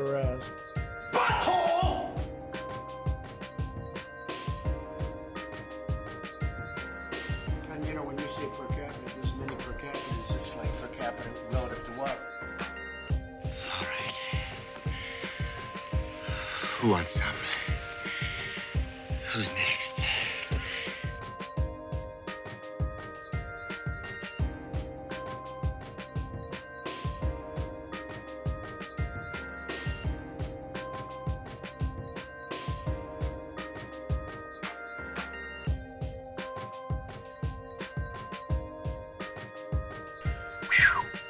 Butthole! And you know, when you say per capita, there's many per capitas. It's like per capita relative to what? All right. Who wants some? Who's next?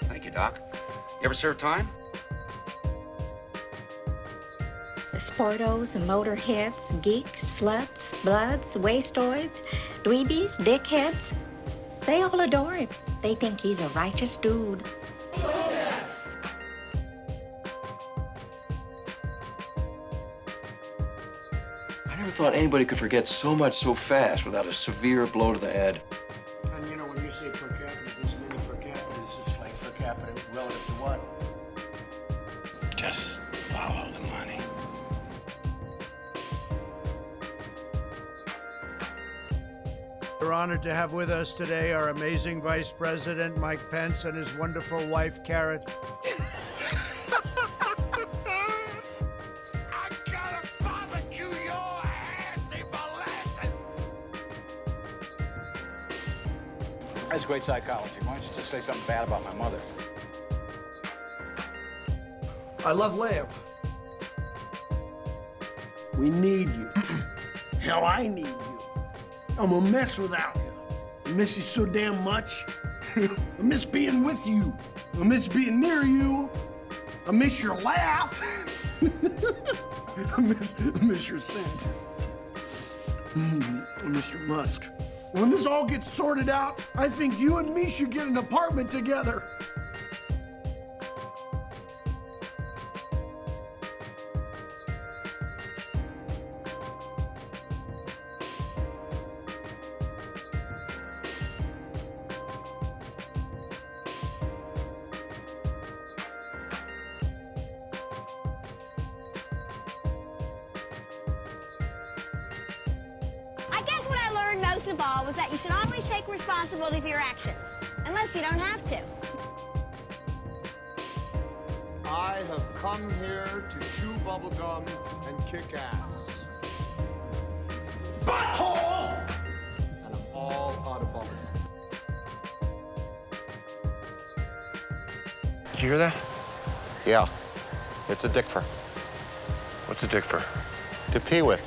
Thank you, Doc. You ever serve time? The sportos, the motorheads, geeks, sluts, bloods, wastoids, dweebies, dickheads, they all adore him. They think he's a righteous dude. I never thought anybody could forget so much so fast without a severe blow to the head. And you know, when you say per capita, there's many per capitas. It's like per capita relative to what? Just follow the money. We're honored to have with us today our amazing Vice President, Mike Pence, and his wonderful wife, Carrot. I gotta barbecue your ass, molasses! That's great psychology. Why don't you just say something bad about my mother? I love lamp. We need you. Hell, I need you. I'm a mess without you. I miss you so damn much. I miss being with you. I miss being near you. I miss your laugh. I miss your scent. I miss your musk. When this all gets sorted out, I think you and me should get an apartment together. I guess what I learned most of all was that you should always take responsibility for your actions, unless you don't have to. I have come here to chew bubblegum and kick ass. Butthole! And I'm all out of bubblegum. Did you hear that? Yeah. It's a dick fur. What's a dick for? To pee with.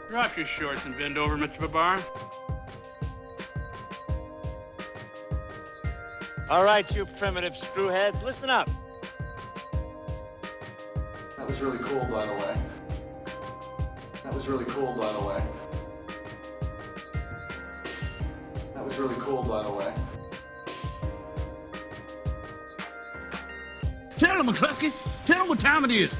Drop your shorts and bend over, Mr. Babar. All right, you primitive screwheads, listen up. That was really cool, by the way. That was really cool, by the way. That was really cool, by the way. Tell him, McCluskey. Tell him what time it is.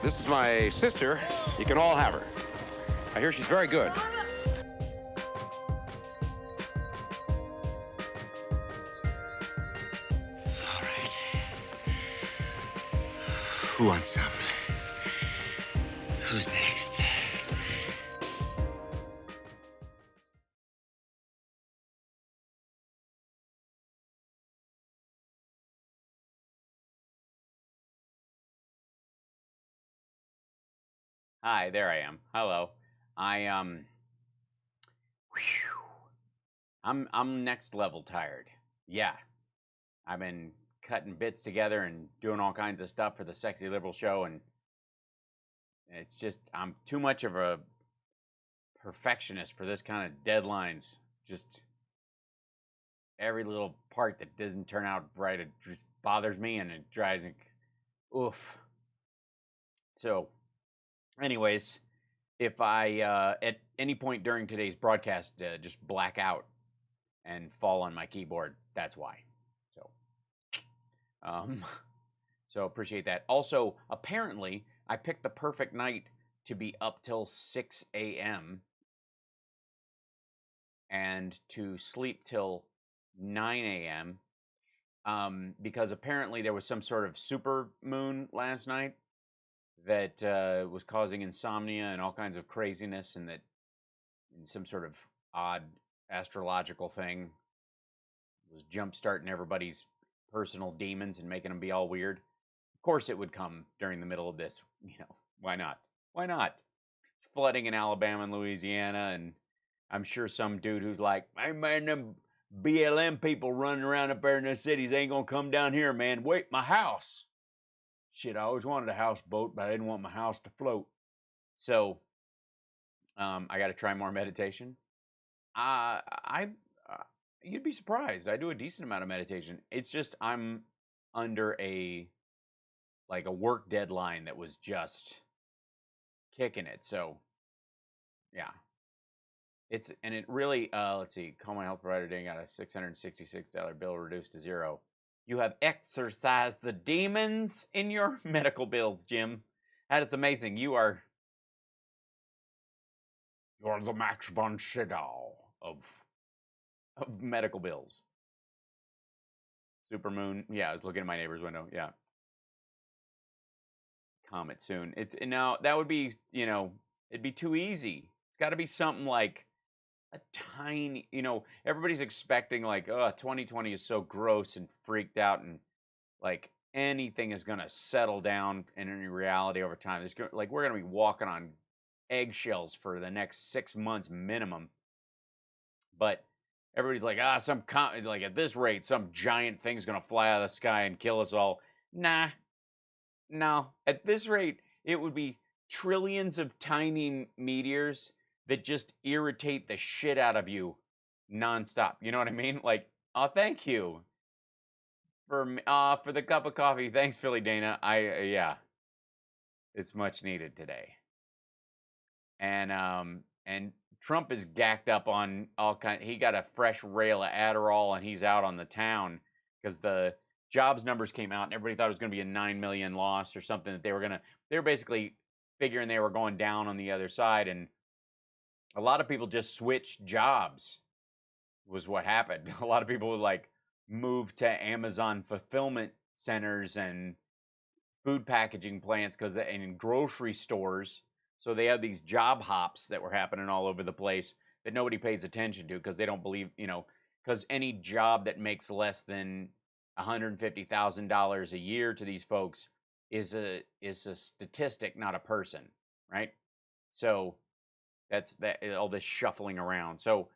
This is my sister. You can all have her. I hear she's very good. All right. Who wants some? Who's next? Hi, there I am. Hello. I'm next level tired. Yeah. I've been cutting bits together and doing all kinds of stuff for the Sexy Liberal show, and it's just I'm too much of a perfectionist for this kind of deadlines. Just every little part that doesn't turn out right, it just bothers me and it drives me oof. So anyways, if I any point during today's broadcast just black out and fall on my keyboard, that's why. So, so appreciate that. Also, apparently, I picked the perfect night to be up till 6 a.m. and to sleep till 9 a.m. Because apparently there was some sort of super moon last night that was causing insomnia and all kinds of craziness, and that some sort of odd astrological thing was jump-starting everybody's personal demons and making them be all weird. Of course it would come during the middle of this. Why not? Why not? Flooding in Alabama and Louisiana, and I'm sure some dude who's like, hey man, them BLM people running around up there in the cities ain't gonna come down here, man. Wait, my house. Shit, I always wanted a houseboat, but I didn't want my house to float. So, I got to try more meditation. You'd be surprised. I do a decent amount of meditation. It's just I'm under a work deadline that was just kicking it. So, yeah. It really, let's see, call my health provider today, got a $666 bill reduced to $0. You have exorcised the demons in your medical bills, Jim. That is amazing. You're the Max von Sydow of medical bills. Supermoon. Yeah, I was looking at my neighbor's window. Yeah. Comet soon. Now that would be, it'd be too easy. It's got to be something like a tiny, everybody's expecting like, 2020 is so gross and freaked out, and like anything is going to settle down in any reality over time. We're going to be walking on eggshells for the next 6 months minimum. But everybody's like, like at this rate, some giant thing's going to fly out of the sky and kill us all. Nah, no. At this rate, it would be trillions of tiny meteors that just irritate the shit out of you nonstop. You know what I mean? Like, thank you for the cup of coffee. Thanks, Philly Dana. Yeah, it's much needed today. And Trump is gacked up on all kind. He got a fresh rail of Adderall, and he's out on the town because the jobs numbers came out, and everybody thought it was going to be a 9 million loss or something. That they were basically figuring they were going down on the other side, and a lot of people just switched jobs. Was what happened. A lot of people would move to Amazon fulfillment centers and food packaging plants and in grocery stores. So they have these job hops that were happening all over the place that nobody pays attention to because they don't believe, because any job that makes less than $150,000 a year to these folks is a statistic, not a person, right? So that's all this shuffling around. So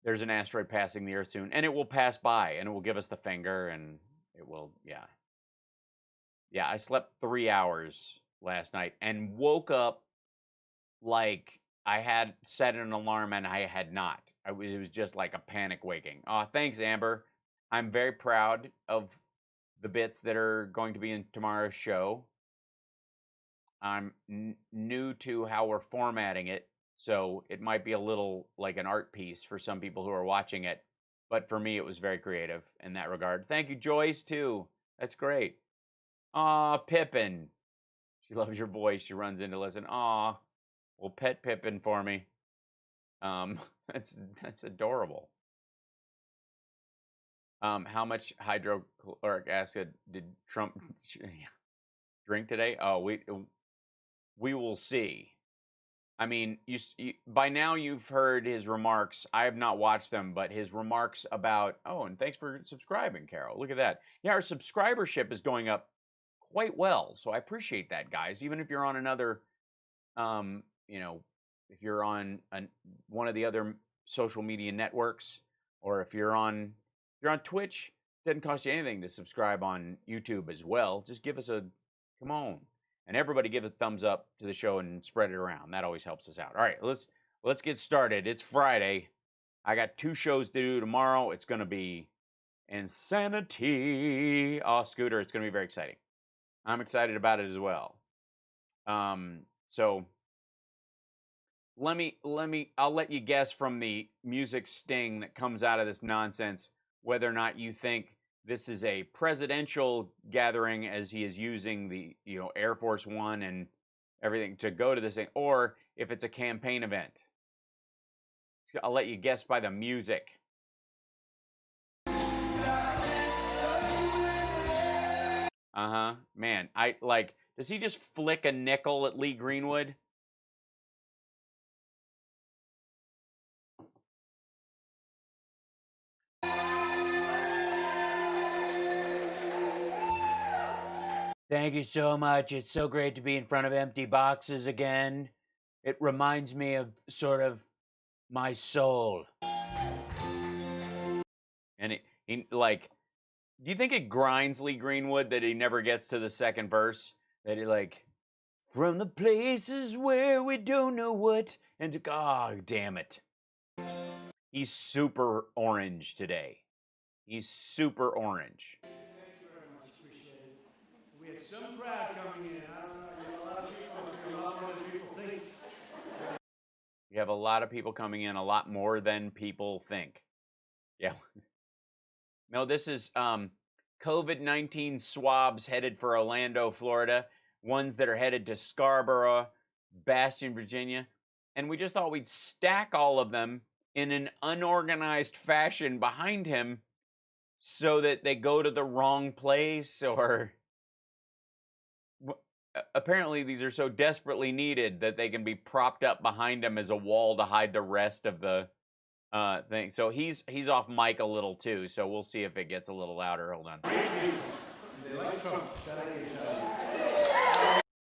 there's an asteroid passing the Earth soon, and it will pass by, and it will give us the finger, and it will, yeah. Yeah, I slept 3 hours last night and woke up like I had set an alarm and I had not. It was just like a panic waking. Thanks, Amber. I'm very proud of the bits that are going to be in tomorrow's show. I'm new to how we're formatting it, so it might be a little like an art piece for some people who are watching it. But for me, it was very creative in that regard. Thank you, Joyce, too. That's great. Pippin. She loves your voice. She runs in to listen. Well, pet Pippin for me. That's adorable. How much hydrochloric acid did Trump drink today? We will see. I mean, by now you've heard his remarks. I have not watched them, but his remarks about, and thanks for subscribing, Carol. Look at that. Yeah, our subscribership is going up quite well. So I appreciate that, guys. Even if you're on another, if you're on one of the other social media networks, or if you're on Twitch, it doesn't cost you anything to subscribe on YouTube as well. Just give us come on. And everybody give a thumbs up to the show and spread it around. That always helps us out. All right, let's get started. It's Friday. I got 2 shows to do tomorrow. It's going to be insanity. Scooter, it's going to be very exciting. I'm excited about it as well. So I'll let you guess from the music sting that comes out of this nonsense whether or not you think this is a presidential gathering, as he is using the Air Force One and everything to go to this thing, or if it's a campaign event. I'll let you guess by the music. Man, does he just flick a nickel at Lee Greenwood? Thank you so much. It's so great to be in front of empty boxes again. It reminds me of sort of my soul. And do you think it grinds Lee Greenwood that he never gets to the second verse? That he from the places where we don't know what, and damn it. He's super orange today. He's super orange. Thank you very much. Appreciate it. We had some crowd coming in. I don't know. You know, a lot of people, a lot more than people think. You have a lot of people coming in, a lot more than people think. Yeah. No, this is COVID-19 swabs headed for Orlando, Florida. Ones that are headed to Scarborough, Bastion, Virginia. And we just thought we'd stack all of them in an unorganized fashion behind him so that they go to the wrong place, or apparently these are so desperately needed that they can be propped up behind him as a wall to hide the rest of the thing. So he's off mic a little too, so we'll see if it gets a little louder. Hold on. They like Trump. That I can tell you.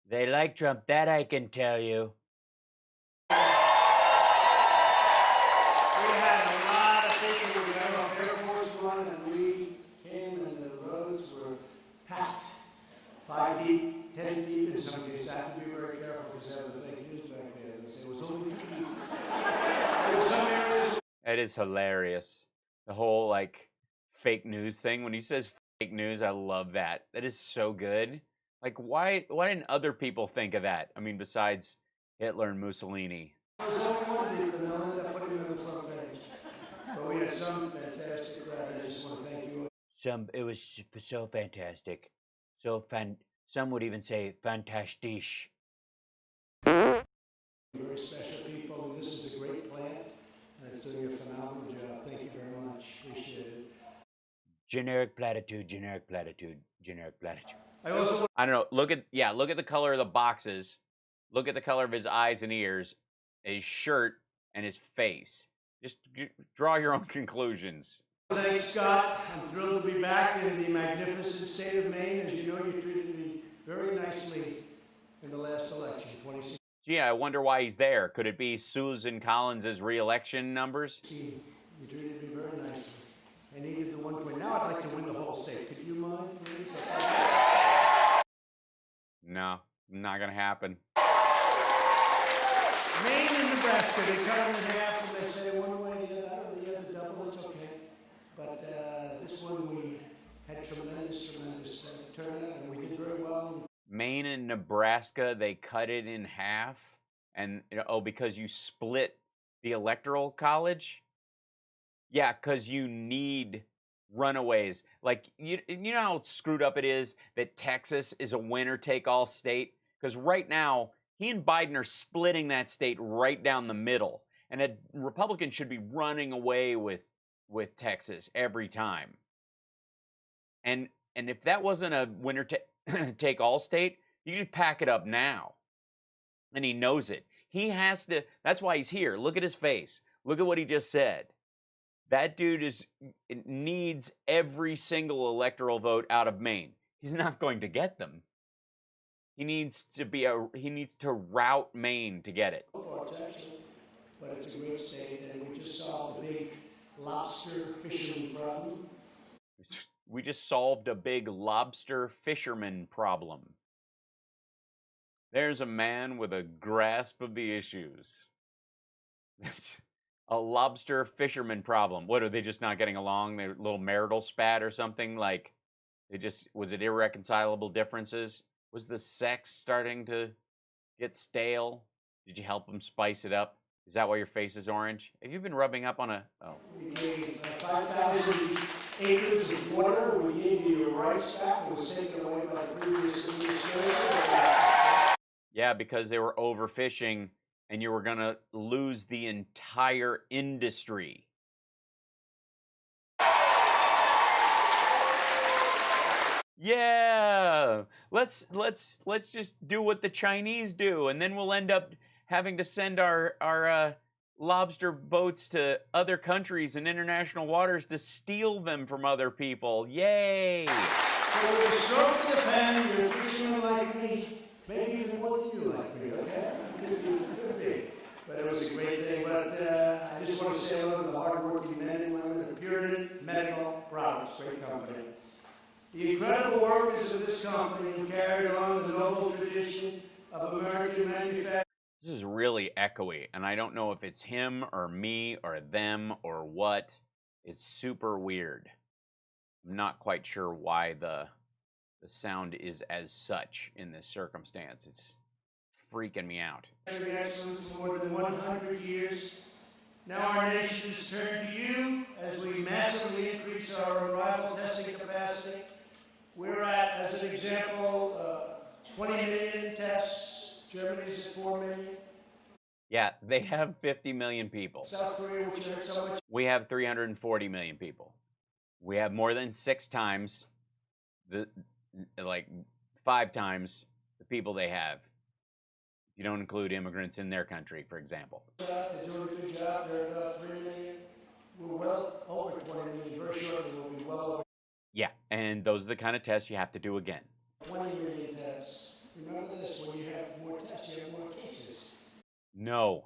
They like Trump, that I can tell you. We had a lot of people who got off Air Force One, and we came, and the roads were packed. 5 deep, 10 deep in some cases. I have to be very careful because I have the fake news back there. They say it was only 2 deep. There were some areas. It is hilarious. The whole fake news thing. When he says fake news, I love that. That is so good. Why didn't other people think of that? I mean, besides Hitler and Mussolini. There was only one deep, and they'll end up putting him on the front page. But we had some fantastic crowd, and I just want to thank you. It was so fantastic. Some would even say fantastisch. Very special people, and this is a great plant, and it's doing a phenomenal job. Thank you very much. Appreciate it. Generic platitude, generic platitude, generic platitude. I don't know. Look at the color of the boxes. Look at the color of his eyes and ears, his shirt, and his face. Just draw your own conclusions. Thanks, Scott. I'm thrilled to be back in the magnificent state of Maine. As you know, you treated me very nicely in the last election, 2016. Gee, I wonder why he's there. Could it be Susan Collins' re-election numbers? You treated me very nicely. I needed the 1 point. Now I'd like to win the whole state. Could you mind, please? No, not going to happen. Maine and Nebraska, they cut them in half and they say one way, the other, you have to double, it's okay. But this one we had tremendous turnout, and we did very well. Maine and Nebraska, they cut it in half, and because you split the electoral college? Yeah, because you need runaways. You know how screwed up it is that Texas is a winner-take-all state? Because right now, he and Biden are splitting that state right down the middle. And a Republican should be running away with Texas every time. And if that wasn't a winner-take-all state, you just pack it up now. And he knows it. He has to. That's why he's here. Look at his face. Look at what he just said. That dude needs every single electoral vote out of Maine. He's not going to get them. He needs to rout Maine to get it. But it's a great state, and we just solved the big lobster fisherman problem. We just solved a big lobster fisherman problem. There's a man with a grasp of the issues. That's a lobster fisherman problem. What, are they just not getting along? Their little marital spat or something? Was it irreconcilable differences? Was the sex starting to get stale? Did you help them spice it up? Is that why your face is orange? Have you been rubbing up on a... Oh. We gave 5,000 acres of water. We gave you your rights back. It was taken away by the previous administration. Yeah, because they were overfishing and you were going to lose the entire industry. Yeah, let's just do what the Chinese do, and then we'll end up having to send our lobster boats to other countries and international waters to steal them from other people. Yay! So with a stroke of the pen, you're a fisherman like me, maybe even more than you like me, okay? Could be. But it was a great thing. But I just want to say hello to the hardworking men and women at Puritan Medical Products, great company. The incredible workers of this company carried on the noble tradition of American manufacturing. This is really echoey, and I don't know if it's him or me or them or what. It's super weird. I'm not quite sure why the sound is as such in this circumstance. It's freaking me out. Excellence for more than 100 years. Now our nation has turned to you as we massively increase our arrival testing capacity. We're at, as an example, 20 million tests. Germany's at 4 million. Yeah, they have 50 million people. South Korea, which hurt so much. We have 340 million people. We have more than 6 times like 5 times the people they have. If you don't include immigrants in their country, for example. They're doing a good job. They're about 3 million. We're well over 20 million. Very shortly, we'll be well over. Yeah, and those are the kind of tests you have to do again. 20 million tests. Remember this, when you have more tests, you have more cases. No.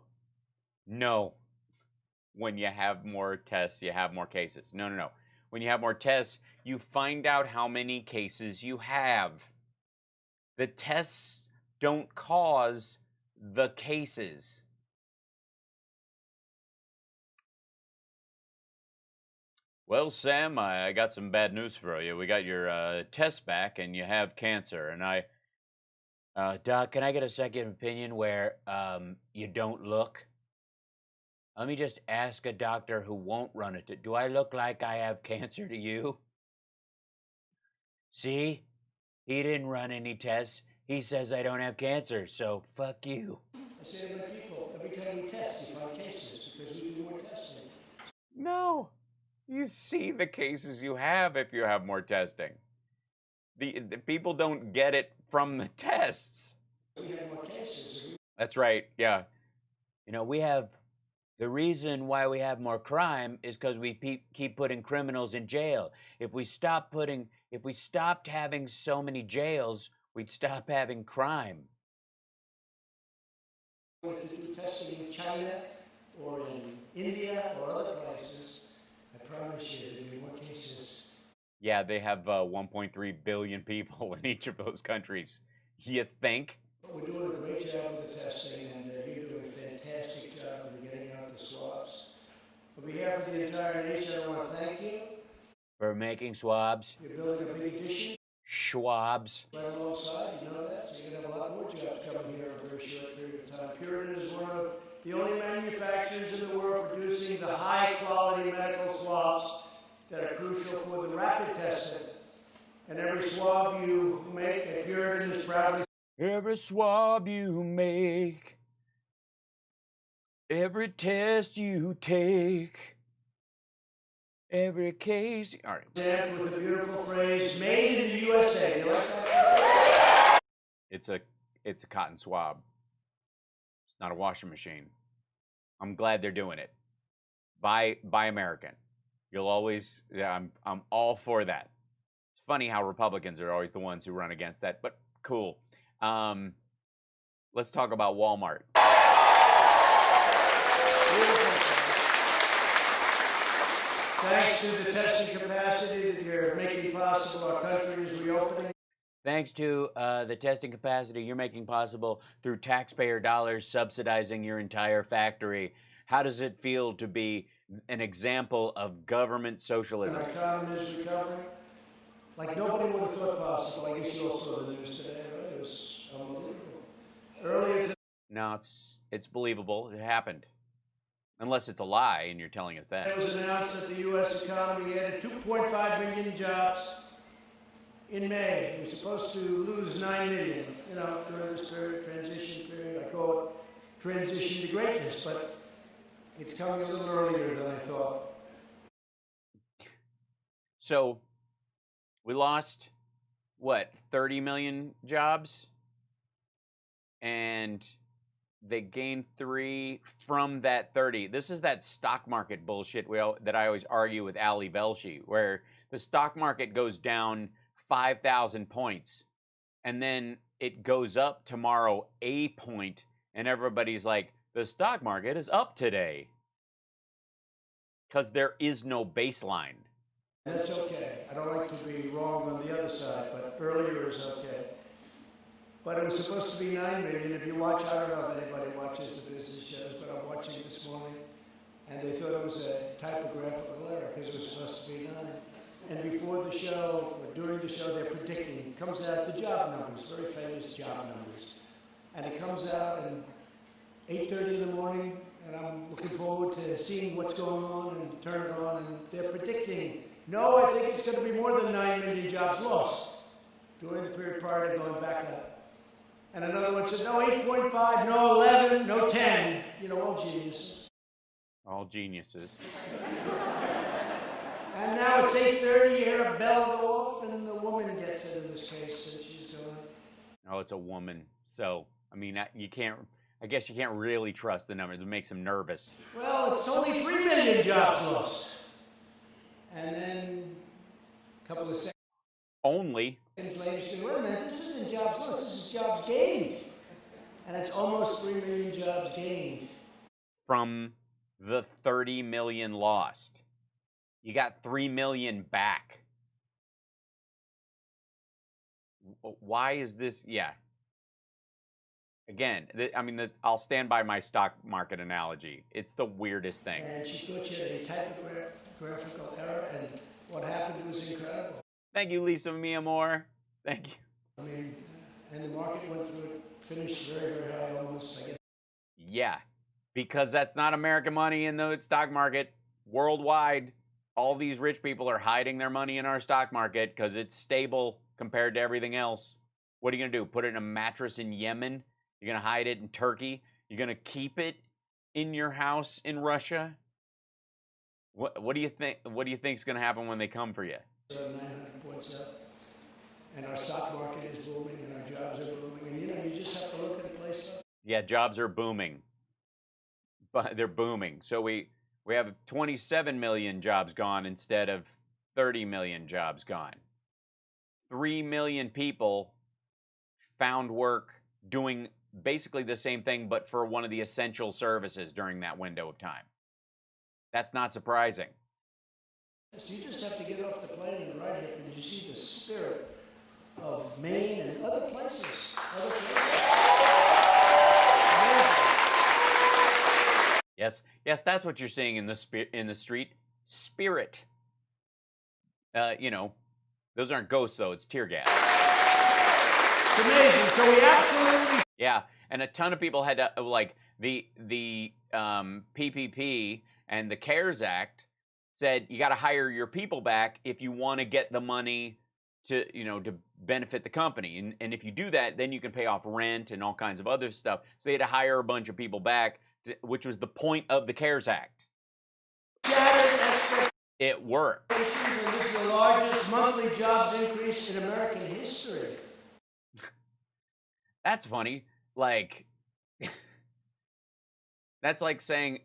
When you have more tests, you have more cases. No. When you have more tests, you find out how many cases you have. The tests don't cause the cases. Well, Sam, I got some bad news for you. We got your test back, and you have cancer. And Doc, can I get a second opinion where you don't look? Let me just ask a doctor who won't run it. Do I look like I have cancer to you? See? He didn't run any tests. He says I don't have cancer, so fuck you. I say to my people, every time we test, you find cases because we do more testing. No. You see the cases you have if you have more testing. The people don't get it from the tests. We have more cases. That's right, yeah. You know, the reason why we have more crime is because we keep putting criminals in jail. If we stopped having so many jails, we'd stop having crime. We want to do testing in China or in India or other places. I promise you there'll be more cases. Yeah, they have 1.3 billion people in each of those countries. You think? We're doing a great job with the testing, and you're doing a fantastic job in getting out the swabs. On behalf of the entire nation, I want to thank you. For making swabs. You're building a big addition. Schwabs. Right alongside, you know that? So you're going to have a lot more jobs coming here in a very short period of time. Puritan is one of the only manufacturers in the world producing the high-quality medical swabs that are crucial for the rapid testing. And every swab you make at Puritan is proudly... Every swab you make, every test you take, every case... All right. Stamped with the beautiful phrase, made in the USA. You like that? It's a cotton swab. It's not a washing machine. I'm glad they're doing it. Buy American. You'll always... Yeah, I'm all for that. It's funny how Republicans are always the ones who run against that, but cool. Let's talk about Walmart. Thanks to the testing capacity that you're making possible, our country is reopening. Thanks to the testing capacity you're making possible through taxpayer dollars subsidizing your entire factory. How does it feel to be an example of government socialism? Our economy is recovering like nobody would have thought possible. I guess you all saw the news today, right? It was unbelievable. Earlier today. No, It's believable. It happened. Unless it's a lie and you're telling us that. It was announced that the U.S. economy added 2.5 million jobs in May. It was supposed to lose 9 million, during this period, transition period. I call it transition to greatness, but it's coming a little earlier than I thought. So we lost, 30 million jobs? And they gained 3 from that 30. This is that stock market bullshit that I always argue with Ali Velshi, where the stock market goes down 5,000 points, and then it goes up tomorrow a point, and everybody's like, the stock market is up today. Because there is no baseline. That's okay. I don't like to be wrong on the other side, but earlier is okay. But it was supposed to be 9 million. If you watch, I don't know if anybody watches the business shows, but I'm watching this morning, and they thought it was a typographical error because it was supposed to be 9. And before the show, or during the show, they're predicting. It comes out the job numbers, very famous job numbers. And it comes out at 8:30 in the morning, and I'm looking forward to seeing what's going on and turn it on, and they're predicting, no, I think it's going to be more than 9 million jobs lost during the period prior to going back up. And another one said, no, 8.5, no 11, no 10. All geniuses. All geniuses. And now it's 8:30, you hear a bell go off, and the woman gets it in this case, and she's going. Oh, it's a woman. So, I guess you can't really trust the numbers. It makes them nervous. Well, it's only 3 million jobs lost. And then a couple of seconds. Only. Later, she goes, wait a minute, this isn't jobs lost, this is jobs gained. And it's almost 3 million jobs gained. From the 30 million lost. You got 3 million back. Why is this? Yeah. Again, I'll stand by my stock market analogy. It's the weirdest thing. And she thought she had a typographical error, and what happened was incredible. Thank you, Lisa Mia Moore. Thank you. And the market went through it, finished very, very high almost, I guess. Yeah, because that's not American money in the stock market. Worldwide, all these rich people are hiding their money in our stock market because it's stable compared to everything else. What are you going to do? Put it in a mattress in Yemen? You're going to hide it in Turkey? You're going to keep it in your house in Russia? What do you think? What do you think is going to happen when they come for you? 900 points up, and our stock market is booming, and our jobs are booming, and you just have to look at a place. Yeah, jobs are booming, but they're booming. So we have 27 million jobs gone instead of 30 million jobs gone. 3 million people found work doing basically the same thing, but for one of the essential services during that window of time. That's not surprising. You just have to get off the plane and ride here, and you see the spirit of Maine and other places. Yes, that's what you're seeing in the street. Spirit. Those aren't ghosts though. It's tear gas. It's amazing. So we absolutely. Yeah, and a ton of people had to, like the PPP and the CARES Act said you got to hire your people back if you want to get the money to benefit the company, and if you do that, then you can pay off rent and all kinds of other stuff. So they had to hire a bunch of people back, which was the point of the CARES Act. It worked. This is the largest monthly jobs increase in American history. That's funny. Like, that's like saying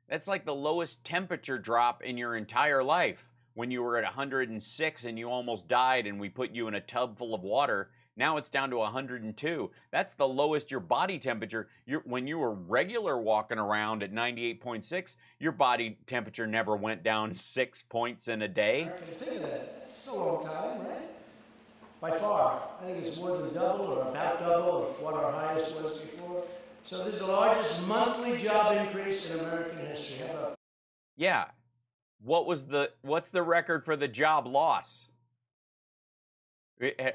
that's like the lowest temperature drop in your entire life. When you were at 106 and you almost died and we put you in a tub full of water, now it's down to 102. That's the lowest your body temperature. When you were regular walking around at 98.6, your body temperature never went down 6 points in a day. Think of that. That's a long time, right? By far. I think it's more than double or about double of what our highest was before. So this is the largest monthly job increase in American history. How about? Yeah. What's the record for the job loss?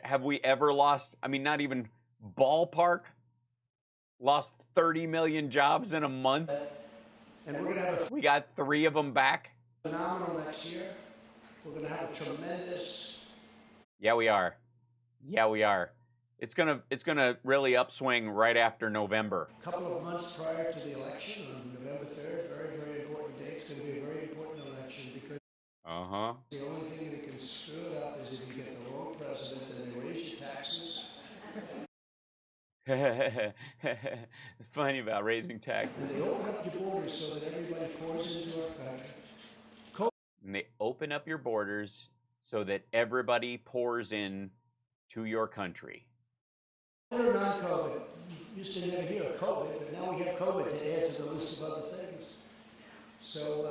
Have we ever lost, not even ballpark, Lost 30 million jobs in a month. And we're going to have We got 3 of them back. a phenomenal next year. We're going to have a tremendous. Yeah, we are. Yeah, we are. It's gonna really upswing right after November. Couple of months prior to the election on November 3rd, very, very important day. It's going to be a very important election because the only thing that can screw it up is if you get the wrong president and they raise your taxes. It's funny about raising taxes. And they open up your borders so that everybody pours into our country. And they open up your borders so that everybody pours in to your country. COVID or non-COVID, you used to never hear of COVID, but now we have COVID to add to the list of other things. So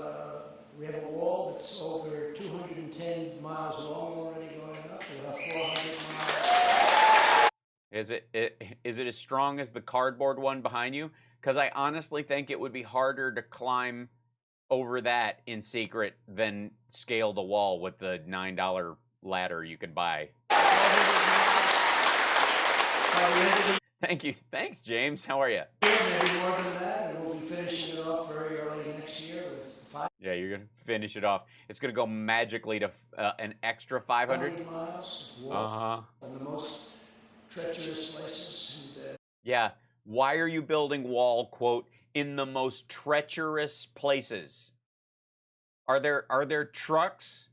we have a wall that's over 210 miles long already going up. We have 400 miles. Is it as strong as the cardboard one behind you? Because I honestly think it would be harder to climb over that in secret than scale the wall with the $9 ladder you could buy. Thank you. Thanks, James. How are you? Maybe more than that, and we'll be finishing it off very early next year with 5. Yeah, you're going to finish it off. It's going to go magically to an extra 500 miles. In the most treacherous places. And, yeah. Why are you building wall, quote, in the most treacherous places? Are there trucks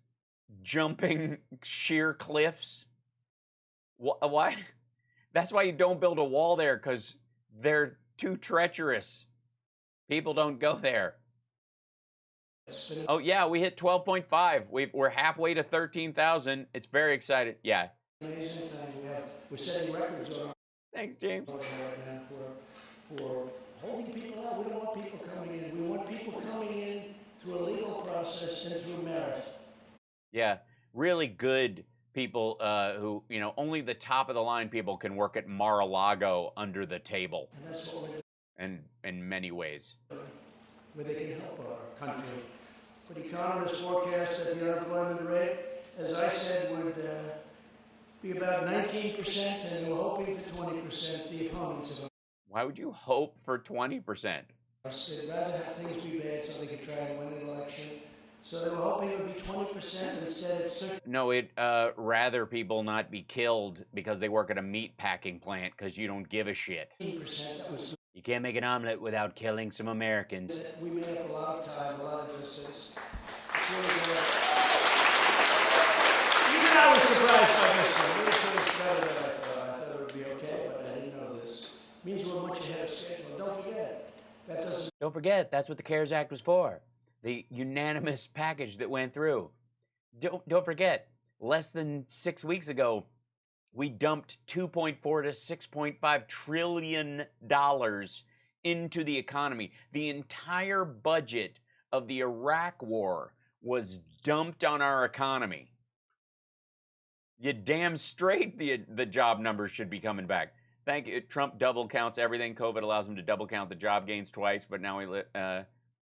jumping sheer cliffs? Why? That's why you don't build a wall there, because they're too treacherous. People don't go there. Oh, yeah, we hit 12.5. We're halfway to 13,000. It's very exciting. Yeah. Amazing time. We're setting records on. Thanks, James. Right now for holding people out. We don't want people coming in. We want people coming in through a legal process and through merit. Yeah, really good people who, only the top of the line people can work at Mar-a-Lago under the table. And that's what we're doing. And in many ways. Where they can help our country. But economists forecast that the unemployment rate, as I said, would be about 19%, and they were hoping for 20%, the opponents of it. Why would you hope for 20%? They'd rather have things be bad so they could try and win an election. So they were hoping it would be 20%, and instead it's... No, it'd rather people not be killed because they work at a meat packing plant because you don't give a shit. 13%, that was... You can't make an omelet without killing some Americans. We made up a lot of time, a lot of distance. It's really good. Even I was surprised by this one. It was better than I thought. I thought it would be okay, but I didn't know this. It means we're much ahead of schedule. Don't forget, that doesn't... Don't forget, that's what the CARES Act was for. The unanimous package that went through. Don't forget, less than 6 weeks ago, we dumped $2.4 to $6.5 trillion into the economy. The entire budget of the Iraq war was dumped on our economy. You damn straight the job numbers should be coming back. Thank you. Trump double counts everything. COVID allows him to double count the job gains twice, but now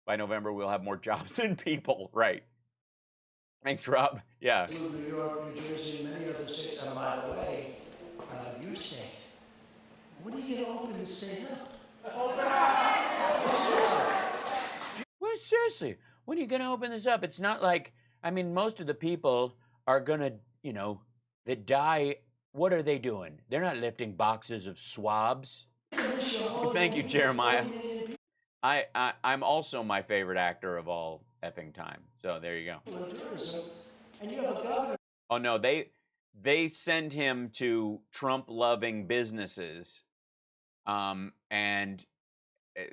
by November we'll have more jobs than people. Right. Thanks, Rob. Yeah. New York, New Jersey, and many other states. And by the way, you said, when are you going to open this state up? Well, seriously, when are you going to open this up? It's not like, most of the people are going to, that die. What are they doing? They're not lifting boxes of swabs. Thank you, Jeremiah. I'm also my favorite actor of all effing time. So there you go. And you have a governor. Oh no, they send him to Trump-loving businesses, and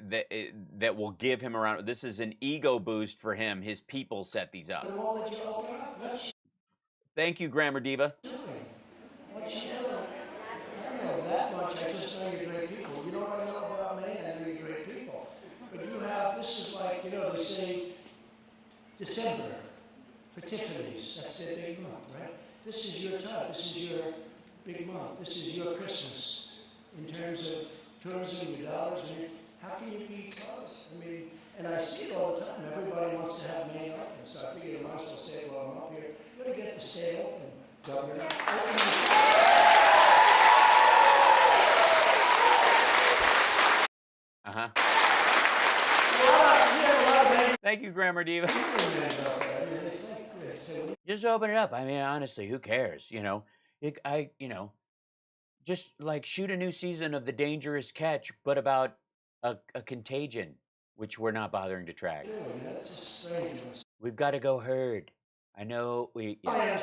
that will give him around. This is an ego boost for him. His people set these up. Thank you, Grammar Diva. What you doing? I don't know that much. I just know you're great people. You know what I know about me? I know you're great people. But you have, this is like, they say December for Tiffany's. That's their big month, right? This is your time. This is your big month. This is your Christmas. In terms of tourism, your dollars, how can you be close? And I see it all the time. Everybody wants to have Maine open. So I figured I might as well say, well, I'm up here. You're going to get the state open, Governor. Thank you, Grammar Diva. Just open it up. I mean, honestly, who cares? You know, just like shoot a new season of The Dangerous Catch, but about a contagion, which we're not bothering to track. We've got to go herd. I know we. Yeah.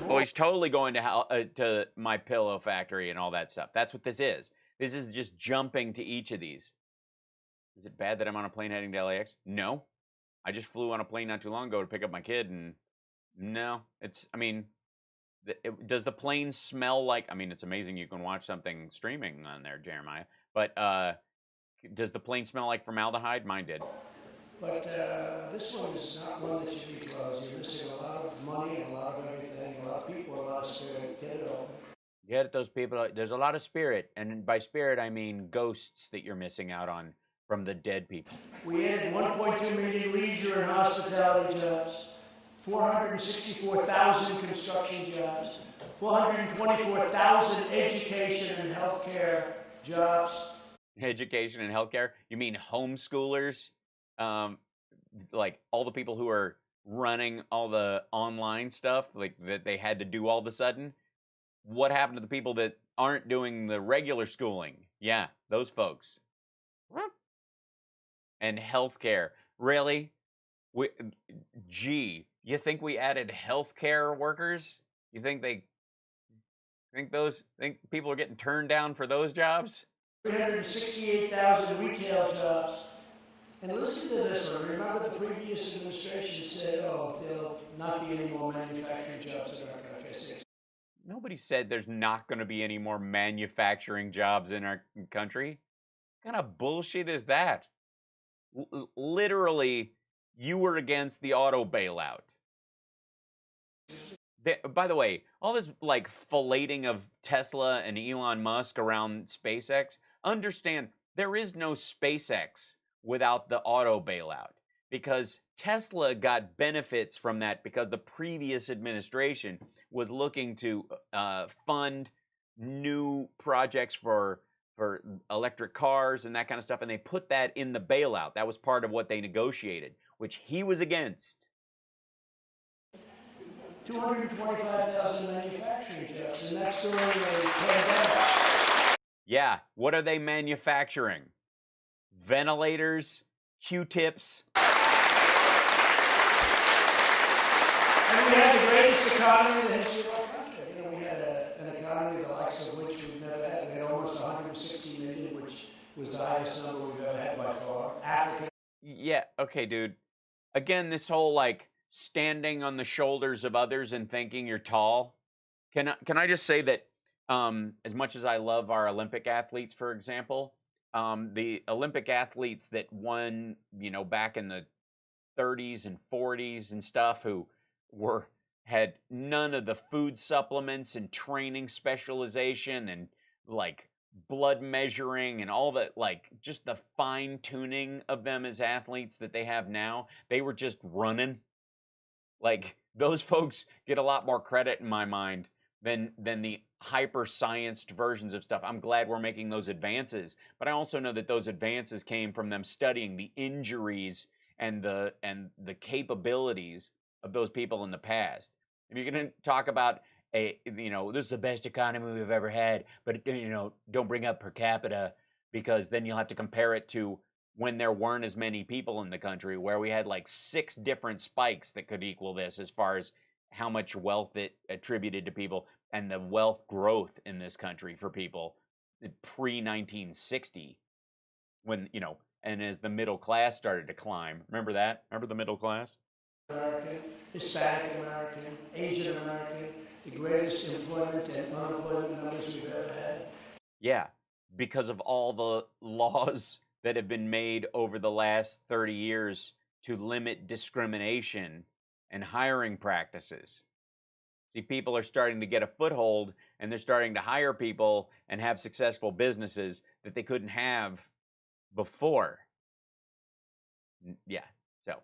Oh, he's totally going to My Pillow Factory and all that stuff. That's what this is. This is just jumping to each of these. Is it bad that I'm on a plane heading to LAX? No. I just flew on a plane not too long ago to pick up my kid, and no, I mean, does the plane smell like, I mean, it's amazing you can watch something streaming on there, Jeremiah, but does the plane smell like formaldehyde? Mine did. But this one is not one that should be closed. You're missing a lot of money and a lot of everything, a lot of people, a lot of spirit. Get it open. Get those people. There's a lot of spirit, and by spirit I mean ghosts that you're missing out on from the dead people. We added 1.2 million leisure and hospitality jobs, 464,000 construction jobs, 424,000 education and healthcare jobs. Education and healthcare? You mean homeschoolers? Like all the people who are running all the online stuff, like that they had to do all of a sudden? What happened to the people that aren't doing the regular schooling? Yeah, those folks. And healthcare. Really? Gee, you think we added healthcare workers? You think think people are getting turned down for those jobs? 368,000 retail jobs. And listen to this one. Remember the previous administration said, oh, there'll not be any more manufacturing jobs that aren't going to face it. Nobody said there's not going to be any more manufacturing jobs in our country. What kind of bullshit is that? Literally, you were against the auto bailout. By the way, all this like filleting of Tesla and Elon Musk around SpaceX, understand there is no SpaceX without the auto bailout, because Tesla got benefits from that because the previous administration was looking to fund new projects for electric cars and that kind of stuff, and they put that in the bailout. That was part of what they negotiated, which he was against. 225,000 manufacturing jobs, and that's during a pandemic. Yeah, what are they manufacturing? Ventilators, Q-tips. And we had the greatest economy in the history of our country. You know, we had an economy the likes of which we've never had. We had almost 160 million, which was the highest number we've ever had by far. Africa. Yeah, okay, dude. Again, this whole like standing on the shoulders of others and thinking you're tall. Can I just say that as much as I love our Olympic athletes, for example, the Olympic athletes that won, you know, back in the 30s and 40s and stuff, who had none of the food supplements and training specialization and like blood measuring and all that, like just the fine tuning of them as athletes that they have now. They were just running. Like those folks get a lot more credit in my mind than the hyper scienced versions of stuff. I'm glad we're making those advances, but I also know that those advances came from them studying the injuries and the capabilities of those people in the past. If you're going to talk about this is the best economy we've ever had, but don't bring up per capita, because then you'll have to compare it to when there weren't as many people in the country, where we had like 6 different spikes that could equal this as far as how much wealth it attributed to people and the wealth growth in this country for people pre-1960, when, and as the middle class started to climb. Remember that? Remember the middle class? American, Hispanic American, Asian American, the greatest employment and unemployment numbers we've ever had. Yeah, because of all the laws that have been made over the last 30 years to limit discrimination and hiring practices. See, people are starting to get a foothold, and they're starting to hire people and have successful businesses that they couldn't have before. Yeah, so.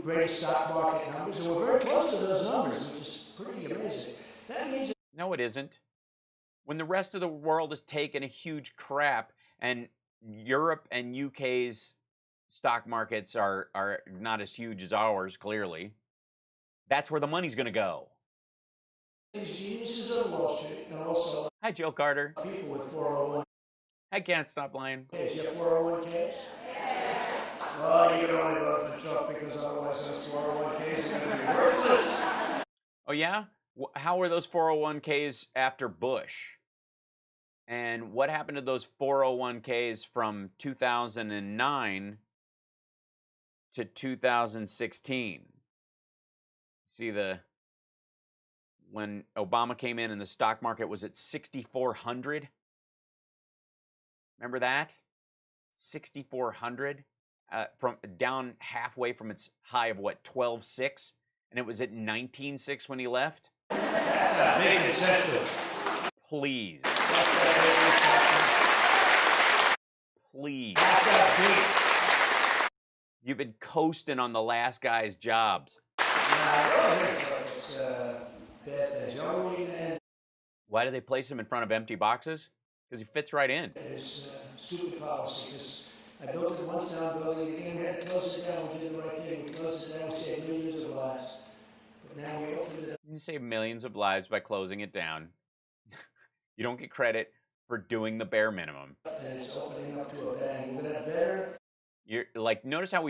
Greatest stock market numbers, and we're very close to those numbers, which is pretty amazing. That means no, it isn't. When the rest of the world has taken a huge crap, and Europe and UK's stock markets are not as huge as ours, clearly. That's where the money's going to go. These geniuses on Wall Street, and also Hi, Joe Carter. people with 401ks. I can't stop lying. You have 401ks? Well, you can only vote for Trump because otherwise those 401ks are going to be worthless. Oh, yeah? How were those 401ks after Bush? And what happened to those 401ks from 2009 to 2016? See when Obama came in and the stock market was at 6,400? Remember that? 6,400 from down halfway from its high of what, 12.6, and it was at 19.6 when he left. That's a big incentive. Please. Please. That's a big. You've been coasting on the last guy's jobs. Why do they place him in front of empty boxes? Because he fits right in. It's stupid policy. Because I built it once down building it again. We had to close it down. We did the right thing. We closed it down. We saved millions of lives. But now we opened it up. You save millions of lives by closing it down. You don't get credit for doing the bare minimum. And it's opening up to a bang. We're going to have better. You're like, notice how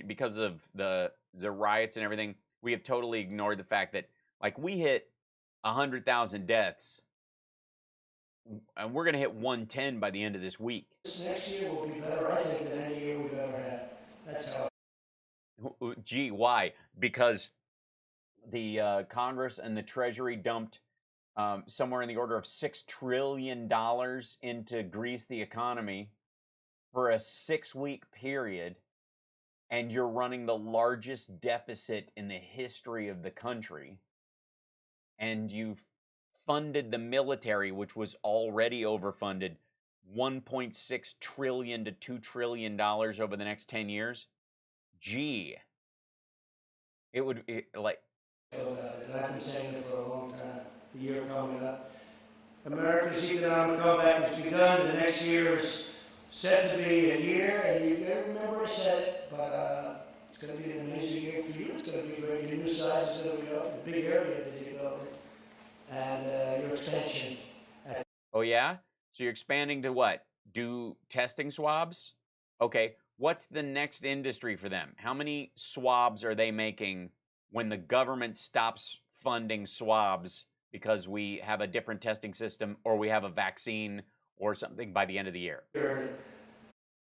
because of the riots and everything, we have totally ignored the fact that, like, we hit 100,000 deaths, and we're going to hit 110 by the end of this week. This next year will be better, I think, than any year we've ever had. That's how. Gee, why? Because the Congress and the Treasury dumped somewhere in the order of $6 trillion into grease the economy for a 6-week period, and you're running the largest deficit in the history of the country, and you've funded the military, which was already overfunded, $1.6 trillion to $2 trillion over the next 10 years. Gee, it would like. And I've been saying it for a long time. The year coming up, America's economic comeback has begun. The next year is set to be a year, and you can remember I said it, but it's going to be an amazing year for you. It's going to be great. Your new size is going to be up, a big area that you're building, and your expansion. Oh yeah? So you're expanding to what? Do testing swabs? Okay. What's the next industry for them? How many swabs are they making when the government stops funding swabs because we have a different testing system or we have a vaccine or something by the end of the year? Sure.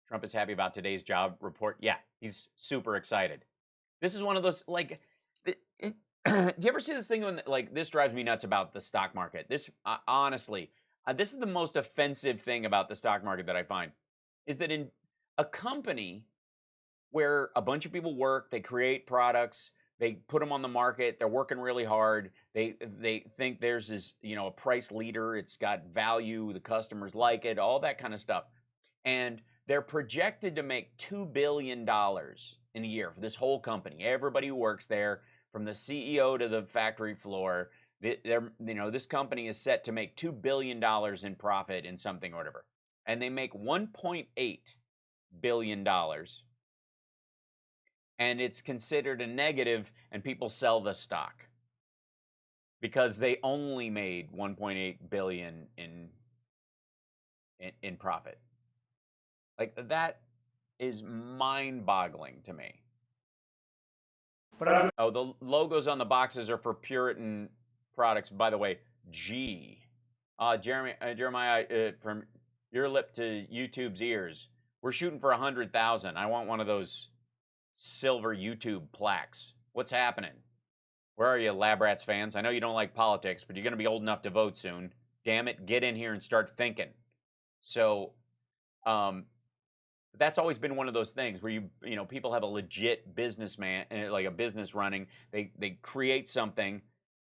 Trump is happy about today's job report. Yeah, he's super excited. This is one of those, like, do you ever see this thing when, like, this drives me nuts about the stock market? This, honestly, this is the most offensive thing about the stock market that I find, is that in a company where a bunch of people work, they create products, they put them on the market, they're working really hard, they think theirs is, you know, a price leader, it's got value, the customers like it, all that kind of stuff. And they're projected to make $2 billion in a year for this whole company. Everybody who works there, from the CEO to the factory floor, you know, this company is set to make $2 billion in profit in something or whatever. And they make $1.8 billion. And it's considered a negative, and people sell the stock because they only made $1.8 billion in profit. Like, that is mind-boggling to me. But oh, the logos on the boxes are for Puritan products, by the way. G. Jeremiah, from your lip to YouTube's ears, we're shooting for 100,000. I want one of those silver YouTube plaques. What's happening? Where are you, Lab Rats fans? I know you don't like politics, but you're going to be old enough to vote soon. Damn it, get in here and start thinking. So, that's always been one of those things where you know, people have a legit businessman, like a business running. They create something,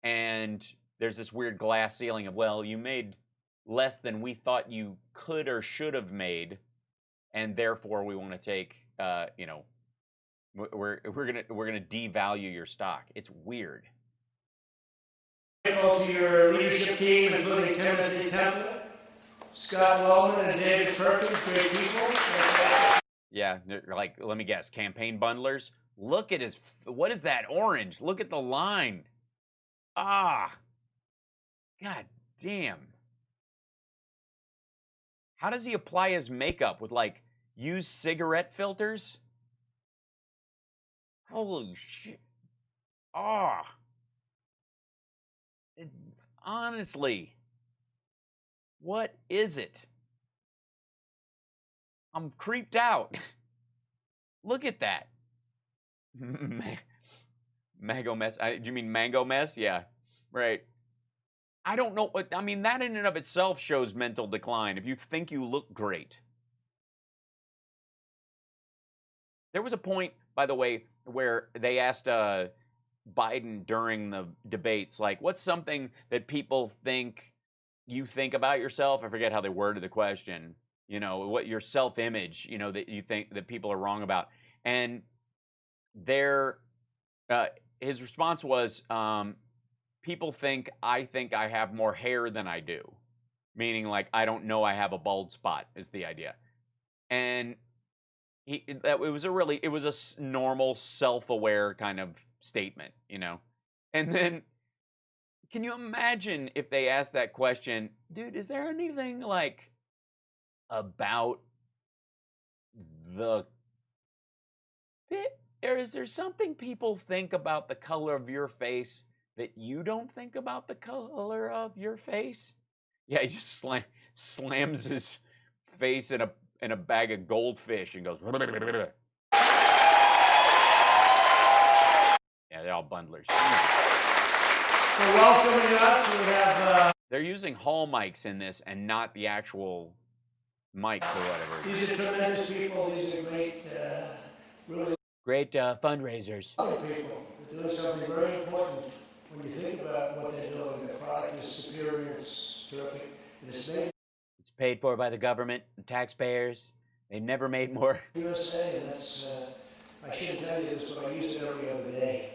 and there's this weird glass ceiling of, well, you made less than we thought you could or should have made, and therefore we want to take, you know, we're gonna devalue your stock. It's weird. Grateful to your leadership team, including Timothy Temple, Scott Wellman, and David Perkins, great people. Yeah, like, let me guess, campaign bundlers? Look at his, what is that orange? Look at the line. Ah, god damn. How does he apply his makeup with, like, used cigarette filters? Holy shit. Ah. Honestly, what is it? I'm creeped out. Look at that. Mango mess. Do you mean mango mess? Yeah, right. I don't know what, I mean, that in and of itself shows mental decline if you think you look great. There was a point, by the way, where they asked Biden during the debates, like, what's something that people think you think about yourself? I forget how they worded the question. You know, what your self-image, you know, that you think that people are wrong about. And his response was, people think I have more hair than I do. Meaning, like, I don't know I have a bald spot is the idea. And it was a normal, self-aware kind of statement, you know? And then, can you imagine if they asked that question, dude, is there anything, like, about or is there something people think about the color of your face that you don't think about the color of your face? Yeah, he just slams his face in a bag of goldfish and goes. Yeah, they're all bundlers. For welcoming us, we have. They're using hall mics in this and not the actual mics or whatever. These are tremendous people. These are great, really great fundraisers. People. They're doing something very important. When you think about what they're doing, the product is superior. It's terrific. It's paid for by the government, the taxpayers. They never made more. USA, and that's, I shouldn't tell you this, but I use it every other day.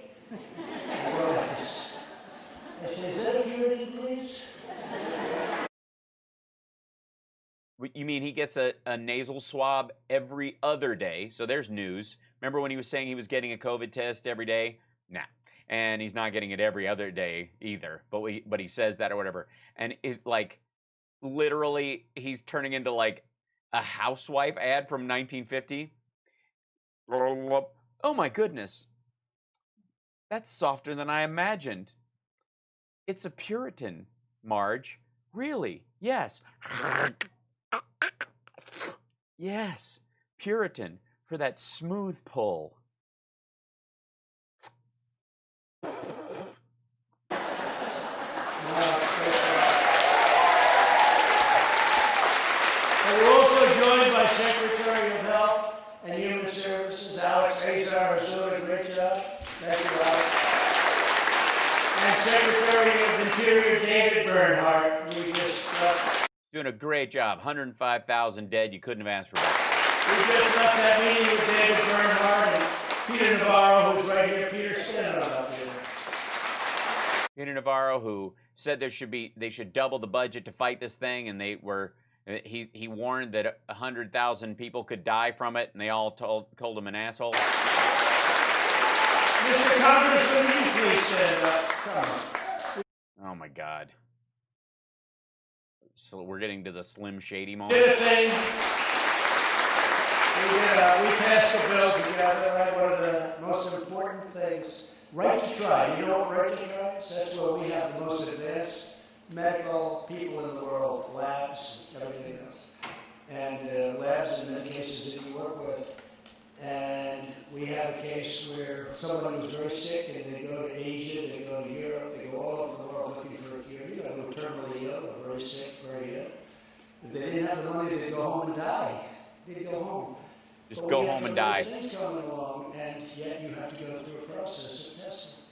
I say, is that a purity, please? You mean he gets a nasal swab every other day? So there's news. Remember when he was saying he was getting a COVID test every day? Nah. And he's not getting it every other day either. But he says that or whatever. And it, like, literally, he's turning into, like, a housewife ad from 1950. Oh my goodness. That's softer than I imagined. It's a Puritan, Marge. Really? Yes. Yes. Puritan for that smooth pull. We're also joined by Secretary of Health and Human Services, Alex Azar, who's doing a great job. Thank you, Alex. And Secretary of Interior David Bernhardt. We just doing a great job. 105,000 dead. You couldn't have asked for better. We just left that meeting with David Bernhardt and Peter Navarro, who's right here. Peter, stand on up here. Peter Navarro, who said they should double the budget to fight this thing, and he warned that 100,000 people could die from it, and they all called him an asshole. Mr. Congressman, will you please stand up? Come on. Oh my God. So we're getting to the Slim Shady moment. Did a thing. We passed a bill together, right? One of the most important things. Right to try. You know what right to try is? That's where we have the most advanced medical people in the world, labs, everything else. And labs in many cases that you work with. And we had a case where someone was very sick and they go to Asia, they go to Europe, they go all over the world looking for a cure. You know, they were terminally ill, or very sick, very ill. If they didn't have the money, they'd go home and die. They'd go home. Just go home and die. Things coming along, and yet you have to go through a process of testing.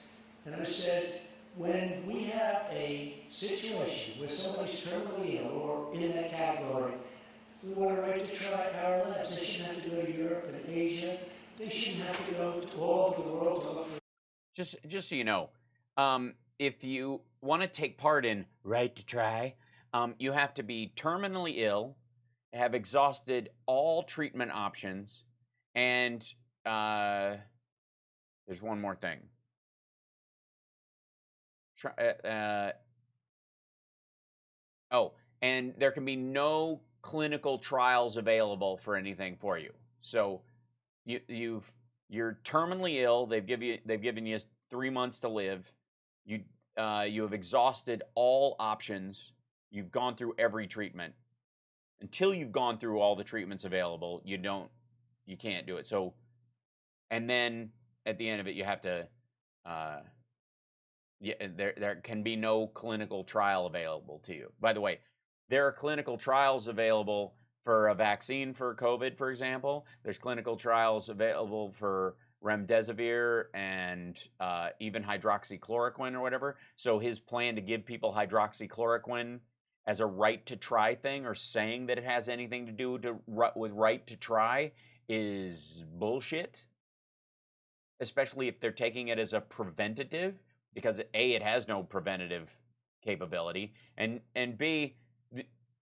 And I said, when we have a situation where somebody's terminally ill or in that category, we want a right to try our labs. They shouldn't have to go to Europe and Asia. They shouldn't have to go to all over the world to look for. Just so you know, if you want to take part in Right to Try, you have to be terminally ill, have exhausted all treatment options, And there's one more thing. And there can be no clinical trials available for anything for you. So you're terminally ill. They've given you 3 months to live. You have exhausted all options. You've gone through every treatment. Until you've gone through all the treatments available, you can't do it. So, and then at the end of it, you have to, there can be no clinical trial available to you. By the way, there are clinical trials available for a vaccine for COVID, for example. There's clinical trials available for remdesivir and even hydroxychloroquine or whatever. So his plan to give people hydroxychloroquine as a right to try thing, or saying that it has anything to do with right to try, is bullshit. Especially if they're taking it as a preventative, because A, it has no preventative capability, and B,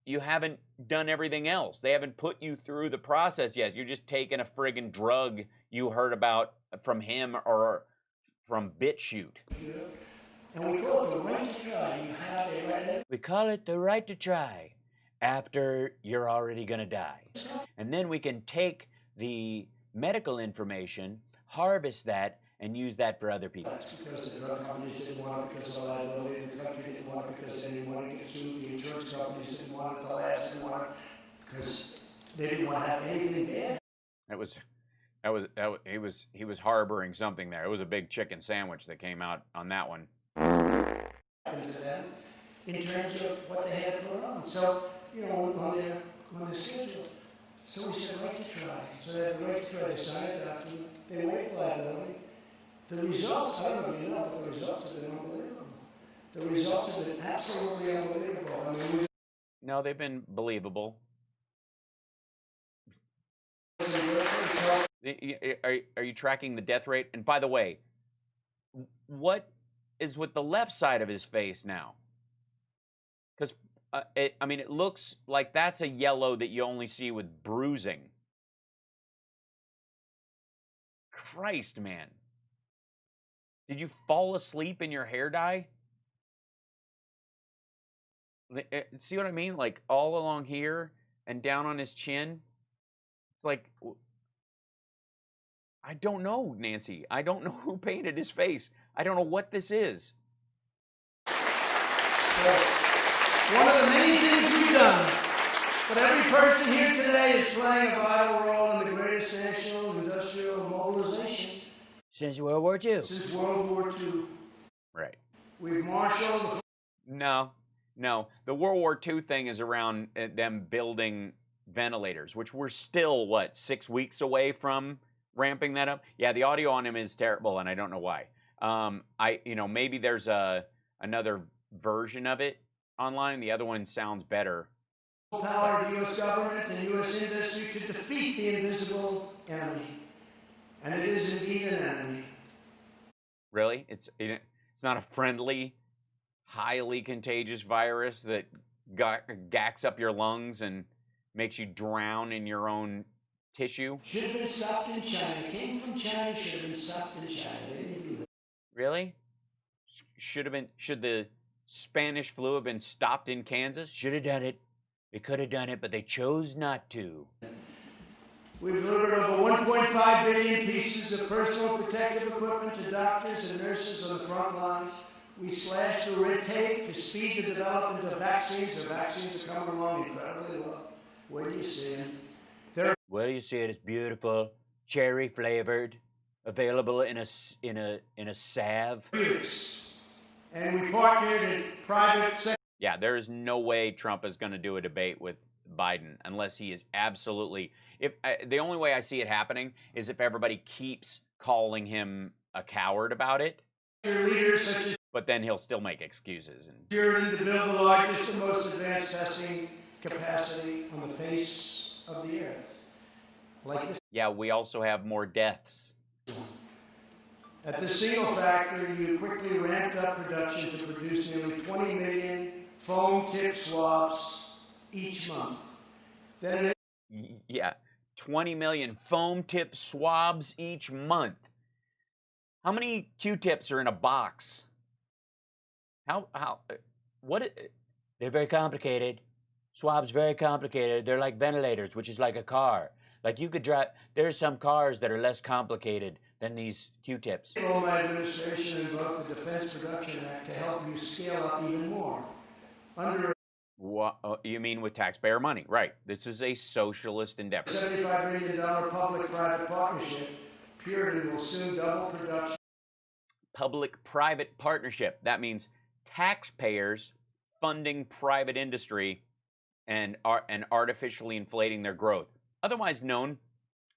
you haven't done everything else. They haven't put you through the process yet. You're just taking a friggin' drug you heard about from him or from BitChute. And we call it the right to try. You have a right. We call it the right to try after you're already going to die. And then we can take the medical information, harvest that, and use that for other people. That's because the drug companies didn't want it because of the liability. The country didn't want it because they didn't want to get sued. The insurance companies didn't want it. The labs didn't want it because they didn't want to have anything bad. He was harboring something there. It was a big chicken sandwich that came out on that one. To them in terms of what they had going on. So, on their schedule. So we said right to try. So they had the right to try. They signed a document. They waived liability. The results, I don't know if you know, but the results have been unbelievable. The results have been absolutely unbelievable. I mean, no, they've been believable. Are you tracking the death rate? And by the way, what is with the left side of his face now? Because it looks like that's a yellow that you only see with bruising. Christ, man. Did you fall asleep in your hair dye? See what I mean? Like all along here and down on his chin. It's like, I don't know, Nancy. I don't know who painted his face. I don't know what this is. One of the many things we've done, but every person here today is playing a vital role in the greatest national industrial mobilization. Since World War II. Since World War II. Right. We've marshaled the... No. The World War II thing is around them building ventilators, which we're still, 6 weeks away from ramping that up? Yeah, the audio on him is terrible, and I don't know why. Maybe there's another version of it online. The other one sounds better. Power of the U.S. government and U.S. industry to defeat the invisible enemy. And it is indeed an enemy. Really? It's not a friendly, highly contagious virus that gacks up your lungs and makes you drown in your own tissue? Should have been stopped in China. Came from China, should have been stopped in China. They didn't do that. Really? Should the Spanish flu have been stopped in Kansas? Should have done it. They could have done it, but they chose not to. We've delivered over 1.5 billion pieces of personal protective equipment to doctors and nurses on the front lines. We slashed the red tape to speed the development of vaccines. The vaccines are coming along incredibly well. Where do you see them? Well, you see it. It's beautiful, cherry flavored, available in a salve. And we partnered in private sector. Yeah, there is no way Trump is going to do a debate with Biden unless he is absolutely. The only way I see it happening is if everybody keeps calling him a coward about it. But then he'll still make excuses. Security to build the largest and most advanced testing capacity on the face of the earth. Like this. Yeah, we also have more deaths. At the single factory, you quickly ramped up production to produce nearly 20 million foam tip swabs each month. Then yeah, 20 million foam tip swabs each month. How many Q-tips are in a box? They're very complicated. Swabs very complicated. They're like ventilators, which is like a car. Like you could drive, there's some cars that are less complicated than these Q-tips. My administration invoked the Defense Production Act to help you scale up even more. What, you mean with taxpayer money? Right. This is a socialist endeavor. $75 million public-private partnership, Puritan will soon double production. Public-private partnership. That means taxpayers funding private industry and artificially inflating their growth. Otherwise known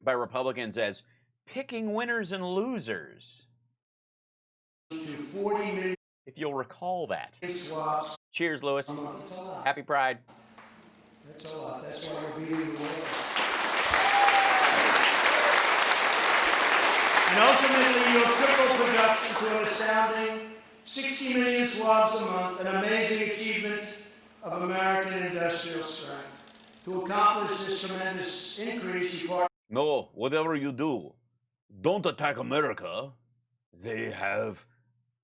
by Republicans as picking winners and losers. To 40 million. If you'll recall that. Swaps. Cheers, Lewis. That's a lot. Happy Pride. That's a lot. That's why we're beating the world. And ultimately, you'll triple production to an astounding 60 million swabs a month, an amazing achievement of American industrial strength. To accomplish this tremendous increase, No, whatever you do, don't attack America. They have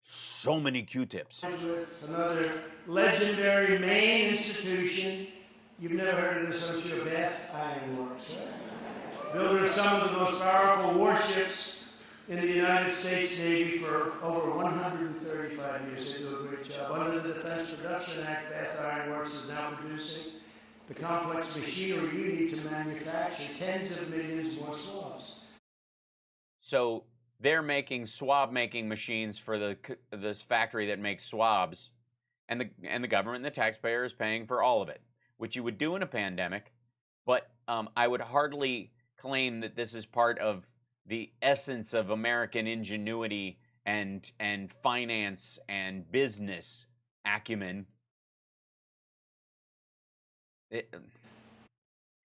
so many Q-tips. With another legendary Maine institution. You've never heard of this, I'm sure, Bath Iron Works. Builder of some of the most powerful warships in the United States Navy for over 135 years. They do a great job. Under the Defense Production Act, Bath Iron Works is now producing the complex machinery you need to manufacture tens of millions more swabs. So they're making swab-making machines for this factory that makes swabs, and the government and the taxpayer is paying for all of it, which you would do in a pandemic. But I would hardly claim that this is part of the essence of American ingenuity and finance and business acumen.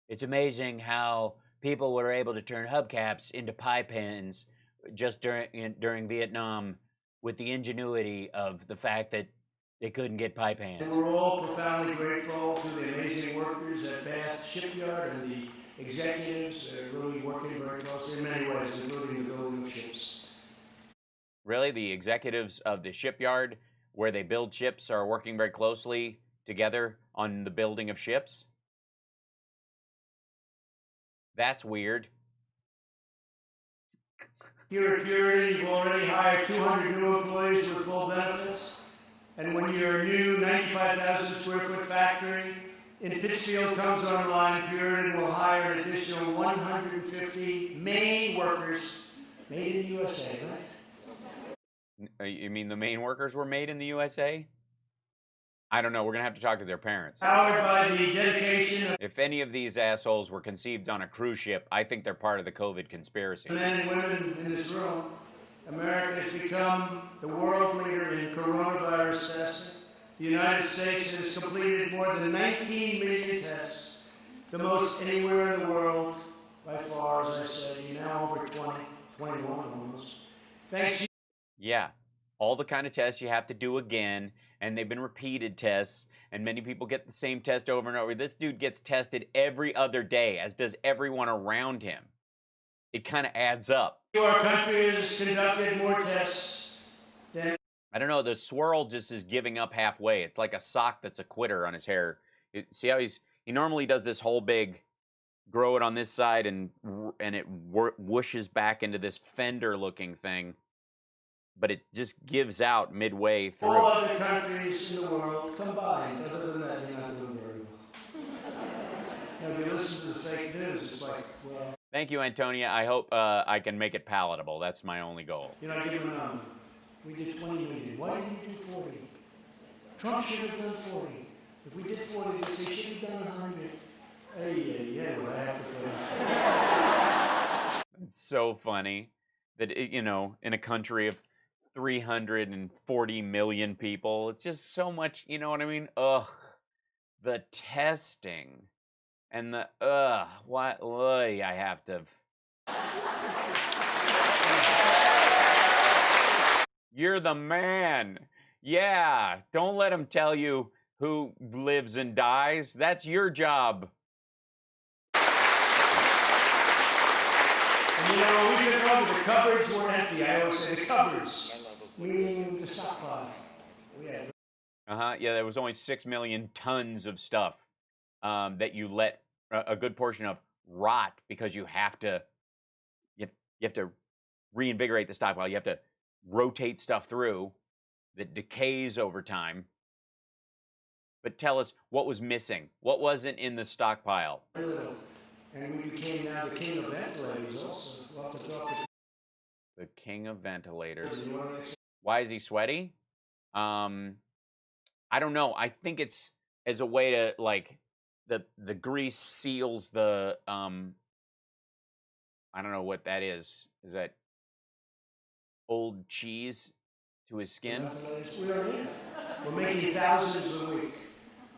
It's amazing how people were able to turn hubcaps into pie pans just during Vietnam with the ingenuity of the fact that they couldn't get pie pans. And we're all profoundly grateful to the amazing workers at Bath Shipyard and the executives that are really working very closely in many ways, including the building of ships. Really? The executives of the shipyard where they build ships are working very closely together on the building of ships? That's weird. Here at Purity, you've already hired 200 new employees with full benefits. And when your new 95,000 square foot factory in Pittsfield comes online, Puritan will hire an additional 150 Maine workers made in the USA, right? You mean the Maine workers were made in the USA? I don't know. We're going to have to talk to their parents. Powered by the dedication of If any of these assholes were conceived on a cruise ship, I think they're part of the COVID conspiracy. men and women in this room, America has become the world leader in coronavirus testing. The United States has completed more than 19 million tests, the most anywhere in the world by far, as I said. You're now over 20, 21 almost. Thanks. Yeah, all the kind of tests you have to do again, and they've been repeated tests, and many people get the same test over and over. This dude gets tested every other day, as does everyone around him. It kind of adds up. Our country has conducted more tests than... I don't know, the swirl just is giving up halfway. It's like a sock that's a quitter on his hair. See how he normally does this whole big, grow it on this side, and it whooshes back into this fender-looking thing. But it just gives out midway through. All other countries in the world combined. Other than that, you're not doing very well. Now, if you listen to the fake news, it's like, well... Thank you, Antonia. I hope I can make it palatable. That's my only goal. You know, give him a number. We did 20 million. Why didn't you do 40? Trump should have done 40. If we did 40, they'd say, should have done 100. Yeah, well, I have to put It's so funny that, you know, in a country of 340 million people, it's just so much, you know what I mean? Ugh. The testing. And the, what, I have to. You're the man. Yeah, don't let him tell you who lives and dies. That's your job. No, the cupboards weren't empty. I always say the cupboards, meaning the stockpile. We had. Yeah, there was only 6 million tons of stuff that you let a good portion of rot because you have to reinvigorate the stockpile. You have to rotate stuff through that decays over time. But tell us, what was missing? What wasn't in the stockpile? And we became now the king of ventilators also. We'll have to talk to the king of ventilators. Why is he sweaty? I don't know. I think it's as a way to, like, the grease seals the I don't know what that is. Is that old cheese to his skin? We're making thousands a week.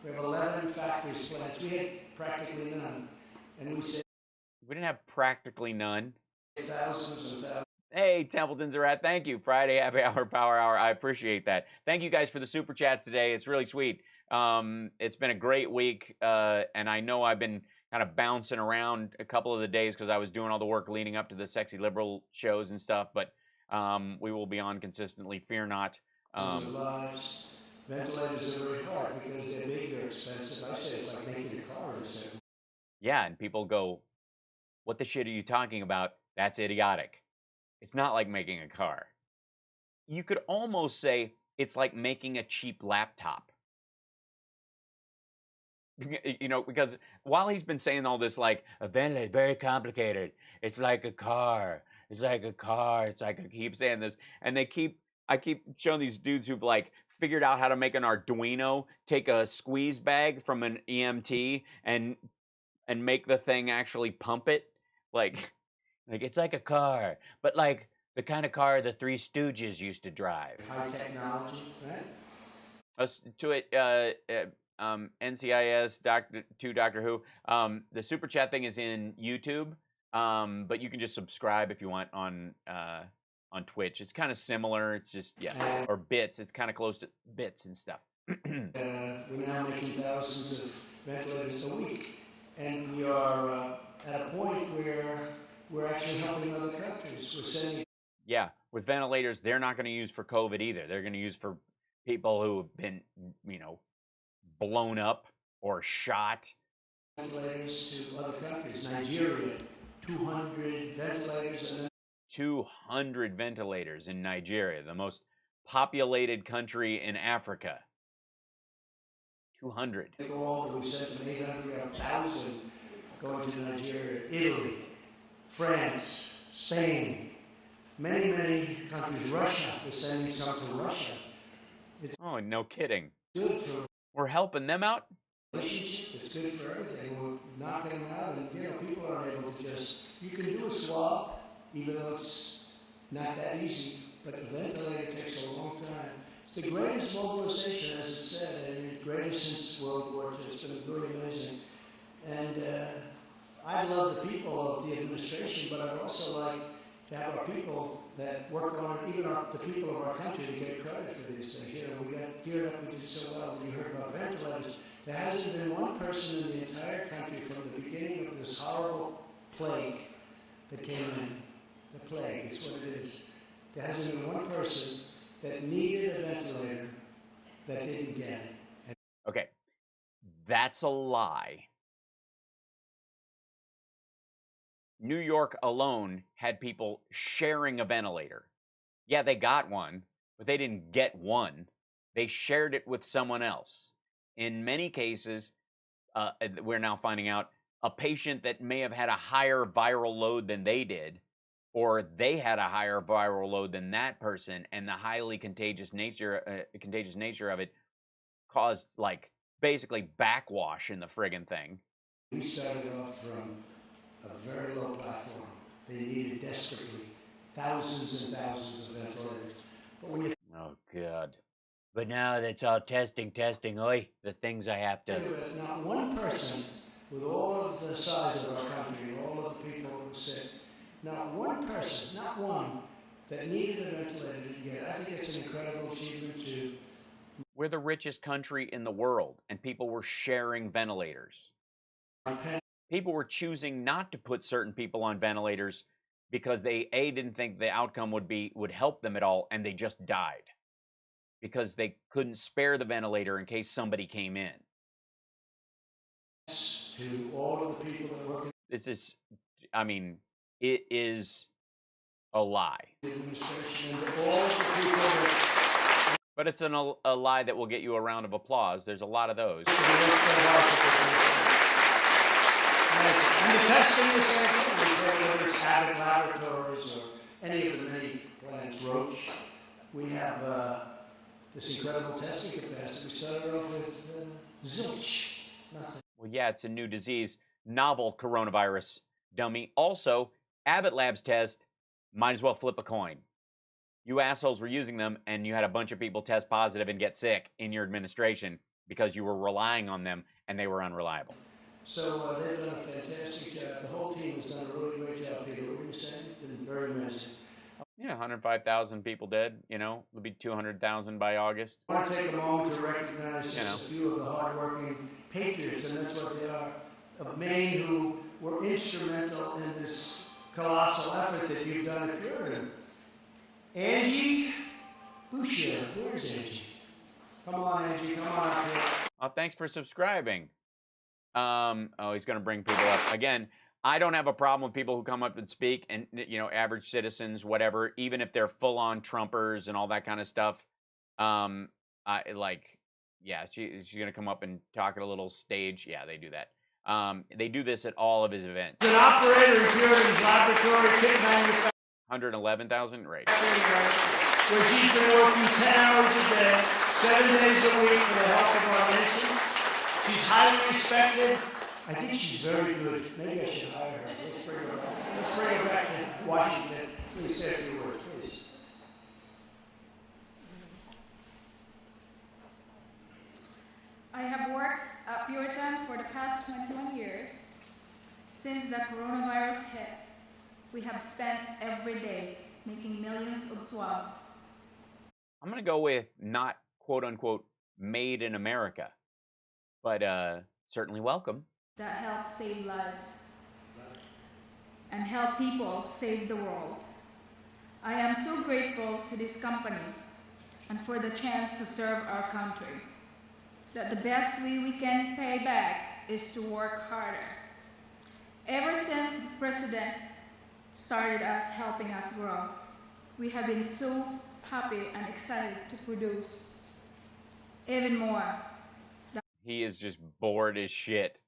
We have 11 factories plants. We had practically none. And we said we didn't have practically none. Thousands and thousands. Hey, Templeton's are at. Thank you. Friday Happy Hour, Power Hour. I appreciate that. Thank you guys for the super chats today. It's really sweet. It's been a great week, and I know I've been kind of bouncing around a couple of the days because I was doing all the work leading up to the Sexy Liberal shows and stuff, but we will be on consistently. Fear not. Lives. Ventilators are very hard because they're big, they're expensive. I say it's like making a car. Yeah, and people go, what the shit are you talking about? That's idiotic. It's not like making a car. You could almost say it's like making a cheap laptop. You know, because while he's been saying all this, like, a ventilator is very complicated. It's like a car. It's like a car. It's like, I keep saying this. And I keep showing these dudes who've, like, figured out how to make an Arduino, take a squeeze bag from an EMT and make the thing actually pump it. Like it's like a car, but like the kind of car the Three Stooges used to drive. High technology, right? NCIS, Doctor Who. The super chat thing is in YouTube, but you can just subscribe if you want on Twitch. It's kind of similar. It's just or bits. It's kind of close to bits and stuff. We're now making thousands of ventilators a week, and we are at a point where we're actually helping other countries. We're sending. Yeah, with ventilators, they're not going to use for COVID either. They're going to use for people who have been, blown up or shot. Ventilators to other countries. Nigeria, 200 ventilators. 200 ventilators in Nigeria, the most populated country in Africa. 200. We sent them 800, 1,000 going to Nigeria, Italy, France, Spain, many countries. Russia, we're sending some to Russia. Oh, no kidding. Good for we're helping them out? It's good for everything. We're knocking them out, and people aren't able to just. You can do a swab, even though it's not that easy, but a ventilator takes a long time. It's the greatest mobilization, as it said, and the greatest since World War II. It's been really amazing. And I love the people of the administration, but I'd also like to have our people that work on it, even the people of our country, to get credit for these things. We got geared up, we did so well. You heard about ventilators. There hasn't been one person in the entire country from the beginning of this horrible plague that came in. The plague, it's what it is. There hasn't been one person that needed a ventilator that didn't get it. Okay, that's a lie. New York alone had people sharing a ventilator. Yeah, they got one, but they didn't get one. They shared it with someone else. In many cases, we're now finding out, a patient that may have had a higher viral load than they did, or they had a higher viral load than that person, and the highly contagious nature of it caused, like, basically backwash in the friggin' thing. We started off from a very low platform. They needed desperately thousands and thousands of ventilators. But when you oh God! But now that's all testing. Oi, the things I have to. Not one person, with all of the size of our country, all of the people who sick, not one person, not one, that needed a ventilator to get it. I think it's an incredible achievement to. We're the richest country in the world, and people were sharing ventilators. People were choosing not to put certain people on ventilators because they didn't think the outcome would help them at all, and they just died because they couldn't spare the ventilator in case somebody came in. To all of the people that work in This is, I mean, it is a lie. the administration and all of the people that But it's a lie that will get you a round of applause. There's a lot of those. work so hard to put things in. And the testing is the same thing. Whether it's Abbott Laboratories or any of the many plants, Roche, we have this incredible testing capacity. We started off with zilch, nothing. Well, yeah, it's a new disease. Novel coronavirus, dummy. Also, Abbott Labs test, might as well flip a coin. You assholes were using them, and you had a bunch of people test positive and get sick in your administration because you were relying on them, and they were unreliable. So they've done a fantastic job. The whole team has done a really great job, Peter. What were you saying? It's been very amazing. Yeah, 105,000 people dead, it'll be 200,000 by August. I want to take a moment to recognize just a few of the hardworking patriots, and that's what they are, of Maine, who were instrumental in this colossal effort that you've done at Puritan. Angie Boucher, where's Angie? Come on, Angie, come on up here. Oh, thanks for subscribing. Oh, he's going to bring people up. Again, I don't have a problem with people who come up and speak, and, average citizens, whatever, even if they're full-on Trumpers and all that kind of stuff. She's going to come up and talk at a little stage. Yeah, they do that. They do this at all of his events. He's an operator in Puritan's laboratory, kit manufacturer. 111,000? Right. Where she's been working 10 hours a day, 7 days a week for the health of our nation. She's highly respected. I think she's very good. Maybe I should hire her. Let's bring her back. Let's bring her back to Washington. Please say a few words, please. I have worked at Puritan for the past 21 years. Since the coronavirus hit, we have spent every day making millions of swabs. I'm going to go with not quote-unquote made in America, but certainly welcome. That help save lives and help people save the world. I am so grateful to this company and for the chance to serve our country. That the best way we can pay back is to work harder. Ever since the president started us helping us grow, we have been so happy and excited to produce even more. He is just bored as shit.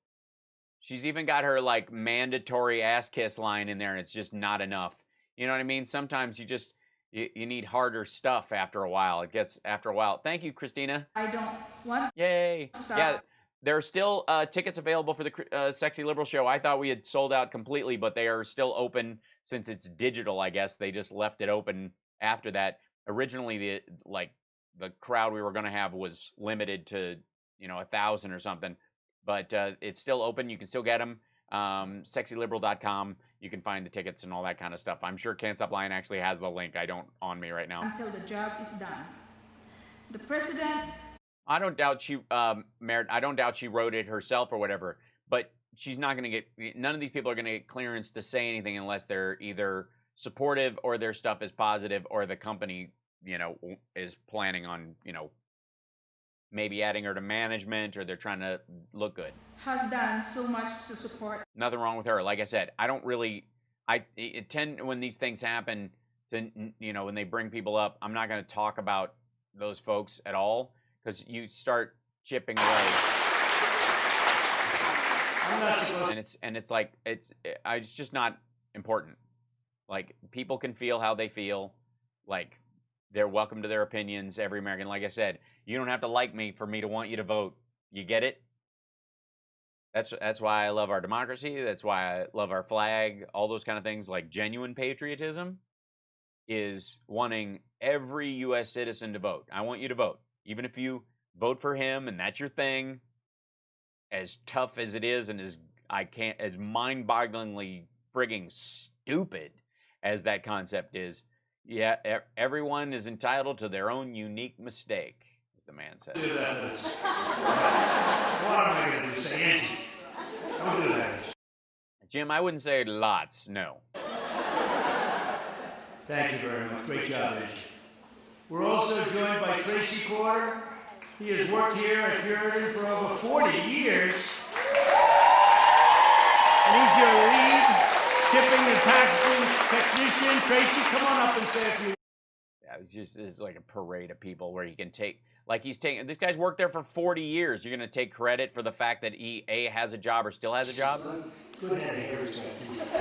She's even got her mandatory ass kiss line in there, and it's just not enough. You know what I mean? Sometimes you need harder stuff after a while. It gets after a while. Thank you, Christina. I don't want. Yay! Stop. Yeah, there are still tickets available for the Sexy Liberal Show. I thought we had sold out completely, but they are still open since it's digital. I guess they just left it open after that. Originally, the crowd we were going to have was limited to 1,000 or something, but it's still open. You can still get them. SexyLiberal.com. You can find the tickets and all that kind of stuff. I'm sure Can't Stop Lying actually has the link. I don't on me right now. Until the job is done. The president. I don't doubt she, Merritt, I don't doubt she wrote it herself or whatever, but she's not going to get, none of these people are going to get clearance to say anything unless they're either supportive or their stuff is positive or the company, is planning on, maybe adding her to management or they're trying to look good. Has done so much to support. Nothing wrong with her. Like I said, I don't really, it tend, when these things happen, to, when they bring people up, I'm not going to talk about those folks at all because you start chipping away. I'm not supposed it's just not important. Like, people can feel how they feel. Like, they're welcome to their opinions, every American. Like I said, you don't have to like me for me to want you to vote. You get it? That's why I love our democracy. That's why I love our flag. All those kind of things. Like, genuine patriotism is wanting every U.S. citizen to vote. I want you to vote. Even if you vote for him and that's your thing, as tough as it is and as mind-bogglingly frigging stupid as that concept is, yeah, everyone is entitled to their own unique mistake, as the man said. Do that. What am I going to do? Say Angie. Don't do that. Jim, I wouldn't say lots, no. Thank you very much. Great job, Angie. We're also joined by Tracy Porter. He has worked here at Puritan for over 40 years. And he's your lead tipping and packaging technician. Tracy, come on up and say a few. Yeah, it's like a parade of people where you can take, like he's taking, this guy's worked there for 40 years. You're going to take credit for the fact that he, A, has a job or still has a job? Good head of hair he's got. Good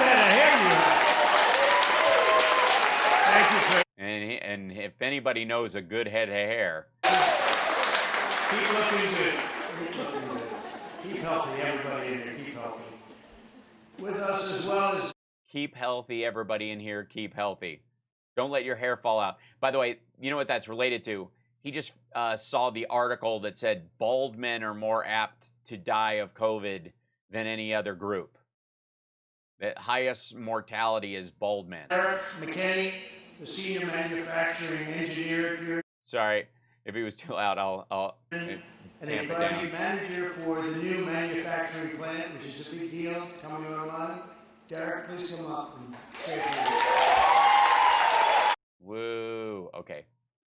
head of hair you have. Thank you, Tracy. And if anybody knows a good head of hair. Keep looking good. Keep looking good. Keep healthy, everybody in here. Keep healthy. With us as well as... Keep healthy, everybody in here. Keep healthy. Don't let your hair fall out. By the way, you know what that's related to? He just saw the article that said bald men are more apt to die of COVID than any other group. The highest mortality is bald men. Eric McKinney, the senior manufacturing engineer here. Sorry, if he was too loud, I'll and a project manager for the new manufacturing plant, which is a big deal coming online. Derek, please come up and say a few. Woo. Okay.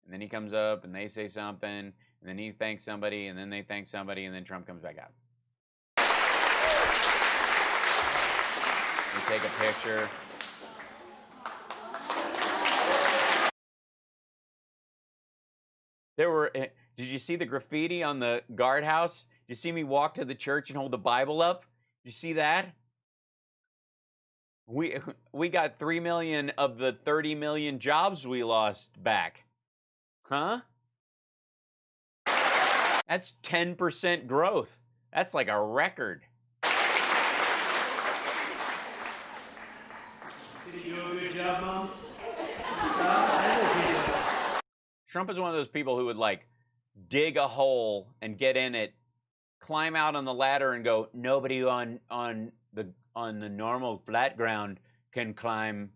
And then he comes up and they say something, and then he thanks somebody, and then they thank somebody, and then Trump comes back out. We take a picture. There were, did you see the graffiti on the guardhouse? Did you see me walk to the church and hold the Bible up? Did you see that? We got 3 million of the 30 million jobs we lost back. Huh? That's 10% growth. That's like a record. Did he do a good job, Mom? Trump is one of those people who would like dig a hole and get in it, climb out on the ladder and go, nobody on the normal flat ground can climb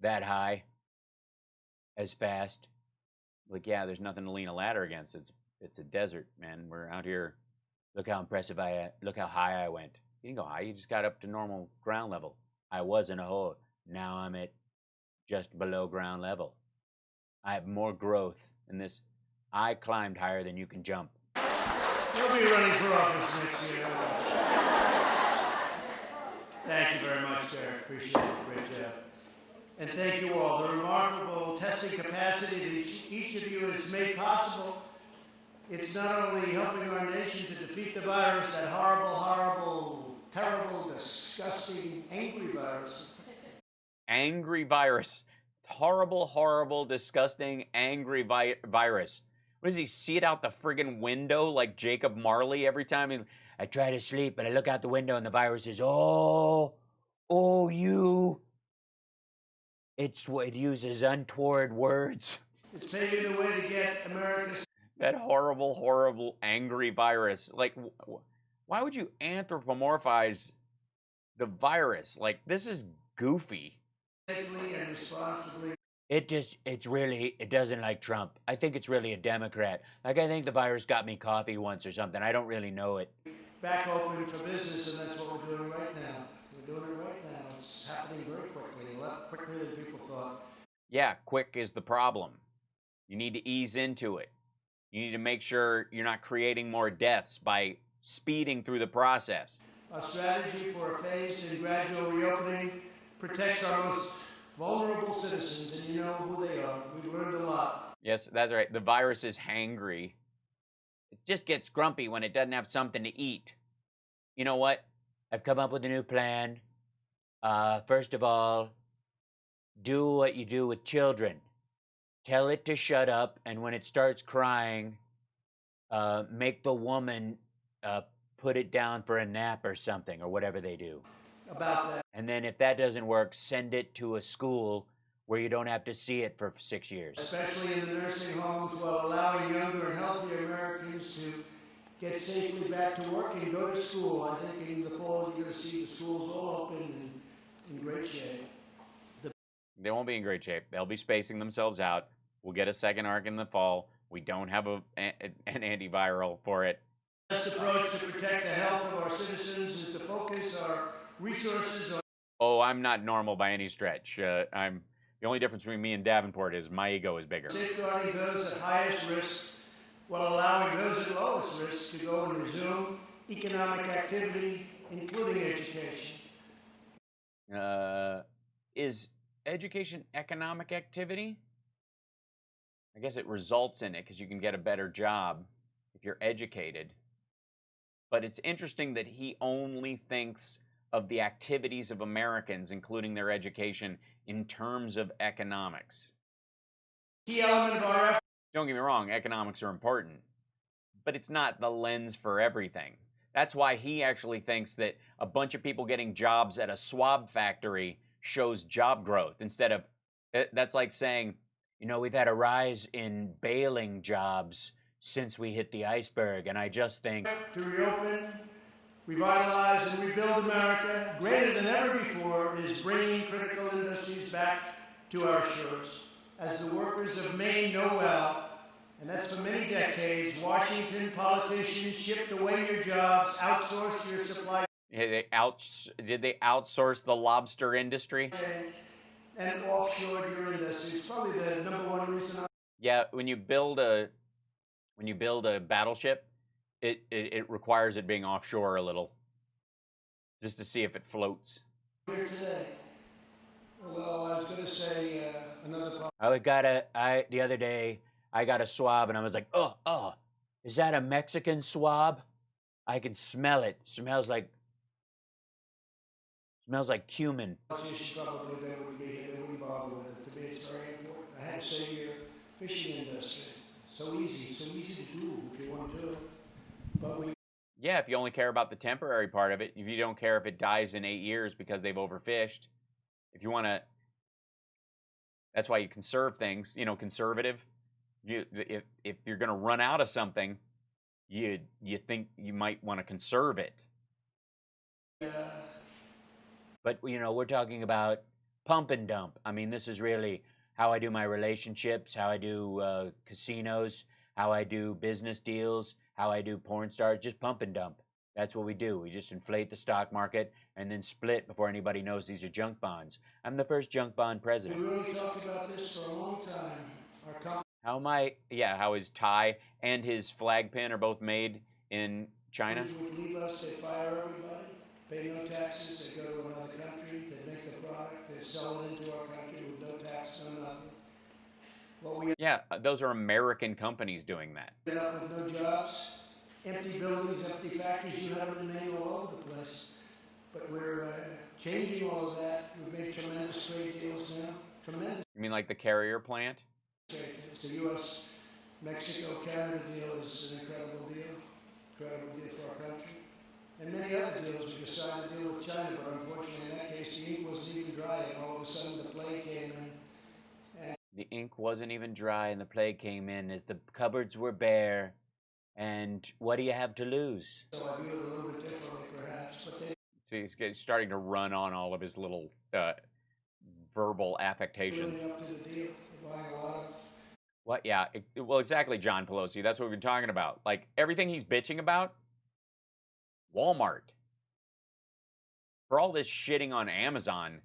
that high as fast. Like, yeah, there's nothing to lean a ladder against. It's a desert, man. We're out here. Look how impressive look how high I went. You didn't go high, you just got up to normal ground level. I was in a hole. Now I'm at just below ground level. I have more growth in this. I climbed higher than you can jump. He'll be running for office next year. Thank you very much, Derek. Appreciate it. Great job. And thank you all. The remarkable testing capacity that each of you has made possible. It's not only helping our nation to defeat the virus, that horrible, horrible, terrible, disgusting, angry virus. Angry virus. Horrible, horrible, disgusting, angry virus. What does he see it out the friggin' window like Jacob Marley every time? I try to sleep and I look out the window and the virus says, oh, you. It uses untoward words. It's paving the way to get America. That horrible, horrible, angry virus. Like, why would you anthropomorphize the virus? Like, this is goofy. And responsibly. It doesn't like Trump. I think it's really a Democrat. Like, I think the virus got me coffee once or something. I don't really know it. Back open for business, and that's what we're doing right now. We're doing it right now. It's happening very quickly, a lot quicker than people thought. Yeah, quick is the problem. You need to ease into it. You need to make sure you're not creating more deaths by speeding through the process. Our strategy for a phased and gradual reopening protects our most vulnerable citizens, and you know who they are. We've learned a lot. Yes, that's right. The virus is hangry. It just gets grumpy when it doesn't have something to eat. You know what? I've come up with a new plan. First of all, do what you do with children. Tell it to shut up, and when it starts crying, make the woman put it down for a nap or something, or whatever they do. About that. And then if that doesn't work, send it to a school where you don't have to see it for 6 years. Especially in the nursing homes, while allowing younger and healthier Americans to get safely back to work and go to school. I think in the fall you're going to see the schools all open and in great shape. They won't be in great shape. They'll be spacing themselves out. We'll get a second arc in the fall. We don't have an antiviral for it. The best approach to protect the health of our citizens is to focus our resources on Oh, I'm not normal by any stretch. I'm the only difference between me and Davenport is my ego is bigger. Safeguarding those at highest risk while allowing those at lowest risk to go and resume economic activity, including education. Is education economic activity? I guess it results in it because you can get a better job if you're educated. But it's interesting that he only thinks of the activities of Americans, including their education, in terms of economics. Key element of our effort. Don't get me wrong, economics are important, but it's not the lens for everything. That's why he actually thinks that a bunch of people getting jobs at a Swab factory shows job growth instead of, that's like saying, you know, we've had a rise in bailing jobs since we hit the iceberg, and I just think to reopen, revitalize, and rebuild America greater than ever before is bringing critical industries back to our shores. As the workers of Maine know well, and that's for many decades, Washington politicians shipped away your jobs, outsourced your supply. Did they outsource the lobster industry? And offshore your industries. Probably the number one reason. Yeah, when you build a battleship, it requires it being offshore a little, just to see if it floats. Here today. Well, I was going to say another. The other day I got a swab and I was like, oh, is that a Mexican swab? I can smell it. Smells like cumin. Probably they wouldn't bother with it. To me, it's very important. I had to say your fishing industry. So easy to do if you want to do it. But yeah, if you only care about the temporary part of it, if you don't care if it dies in 8 years because they've overfished, if you want to, that's why you conserve things. You know, conservative. If you're going to run out of something, you think you might want to conserve it. But you know, we're talking about pump and dump. I mean, this is really how I do my relationships, how I do casinos, how I do business deals, how I do porn stars, just pump and dump. That's what we do. We just inflate the stock market and then split before anybody knows these are junk bonds. I'm the first junk bond president. we really talked about this for a long time. How his tie and his flag pin are both made in China? Would leave us, they'd fire everybody, pay no taxes, they'd go to another country, they'd make the product, they'd sell it into our country with no tax, no nothing. Yeah, those are American companies doing that. End up with no jobs, empty buildings, empty factories. You have them in Maine all over the place. But we're changing all of that. We've made tremendous trade deals now. Tremendous. You mean like the Carrier plant? The U.S.-Mexico-Canada deal is an incredible deal for our country. And many other deals. We just signed a deal with China, but unfortunately in that case the ink wasn't even dry, and all of a sudden the plague came in. The ink wasn't even dry and the plague came in as the cupboards were bare. And what do you have to lose? So I view it a little bit differently, perhaps. But See, he's starting to run on all of his little verbal affectations. Really up to the deal. They're buying a lot of. What? Yeah. Well, exactly, John Pelosi. That's what we've been talking about. Like everything he's bitching about. Walmart. For all this shitting on Amazon.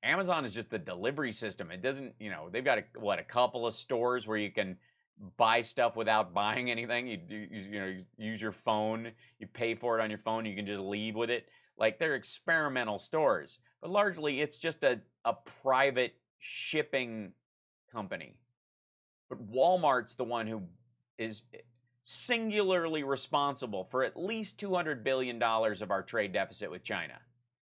Amazon is just the delivery system. It doesn't, you know, they've got a couple of stores where you can buy stuff without buying anything. You use your phone, you pay for it on your phone, you can just leave with it. Like they're experimental stores, but largely it's just a private shipping company. But Walmart's the one who is singularly responsible for at least $200 billion of our trade deficit with China.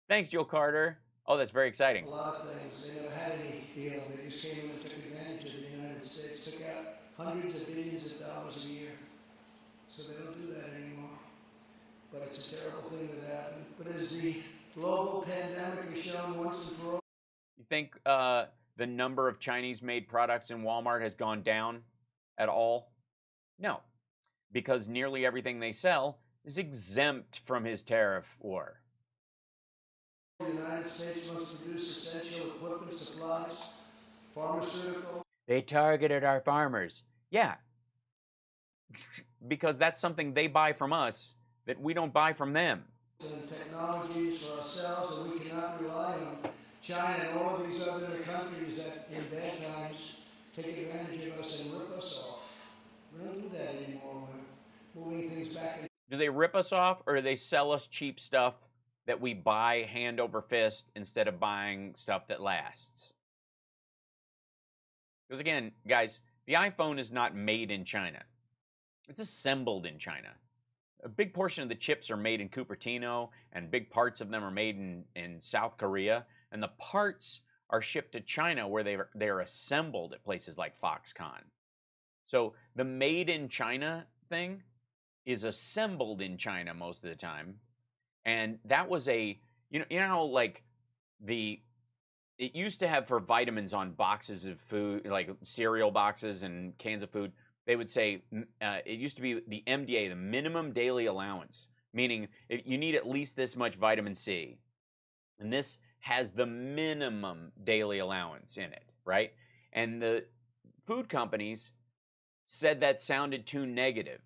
Thanks, Joe Carter. Oh, that's very exciting. A lot of things. They never had any deal. They just came in and took advantage of the United States, took out hundreds of billions of dollars a year. So they don't do that anymore. But it's a terrible thing that happened. But as the global pandemic has shown once and for all. You think the number of Chinese-made products in Walmart has gone down at all? No, because nearly everything they sell is exempt from his tariff war. The United States must produce essential equipment, supplies, pharmaceutical. They targeted our farmers. Yeah, because that's something they buy from us that we don't buy from them. and technologies for ourselves, and we cannot rely on China and all of these other countries that in bad times take advantage of us and rip us off. We don't do that anymore. We're moving things back. Do they rip us off, or do they sell us cheap stuff that we buy hand over fist instead of buying stuff that lasts? Because again, guys, the iPhone is not made in China. It's assembled in China. A big portion of the chips are made in Cupertino, and big parts of them are made in South Korea. And the parts are shipped to China, where they're assembled at places like Foxconn. So the made in China thing is assembled in China most of the time. And that was a, you know, like it used to have for vitamins on boxes of food, like cereal boxes and cans of food, they would say, it used to be the MDA, the minimum daily allowance, meaning if you need at least this much vitamin C. And this has the minimum daily allowance in it, right? And the food companies said that sounded too negative,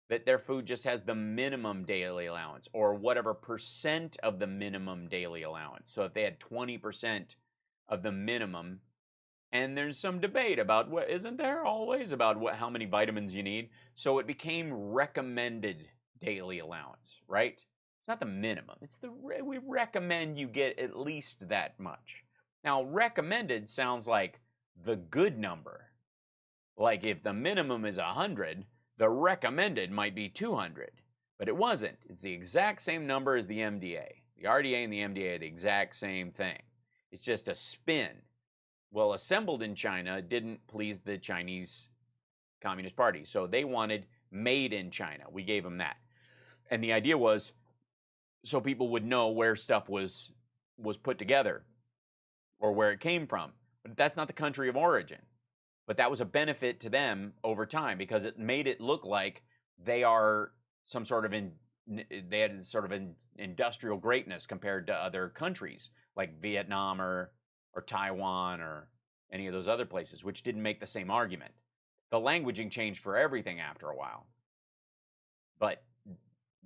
that their food just has the minimum daily allowance or whatever percent of the minimum daily allowance. So if they had 20% of the minimum, and there's some debate about what, isn't there always about how many vitamins you need? So it became recommended daily allowance, right? It's not the minimum. It's we recommend you get at least that much. Now, recommended sounds like the good number. Like if the minimum is 100, the recommended might be 200, but it wasn't. It's the exact same number as the MDA. The RDA and the MDA are the exact same thing. It's just a spin. Well, assembled in China didn't please the Chinese Communist Party, so they wanted made in China. We gave them that. And the idea was so people would know where stuff was put together or where it came from. But that's not the country of origin. But that was a benefit to them over time because it made it look like they are some sort of they had sort of an industrial greatness compared to other countries like Vietnam or Taiwan or any of those other places, which didn't make the same argument. The languaging changed for everything after a while. But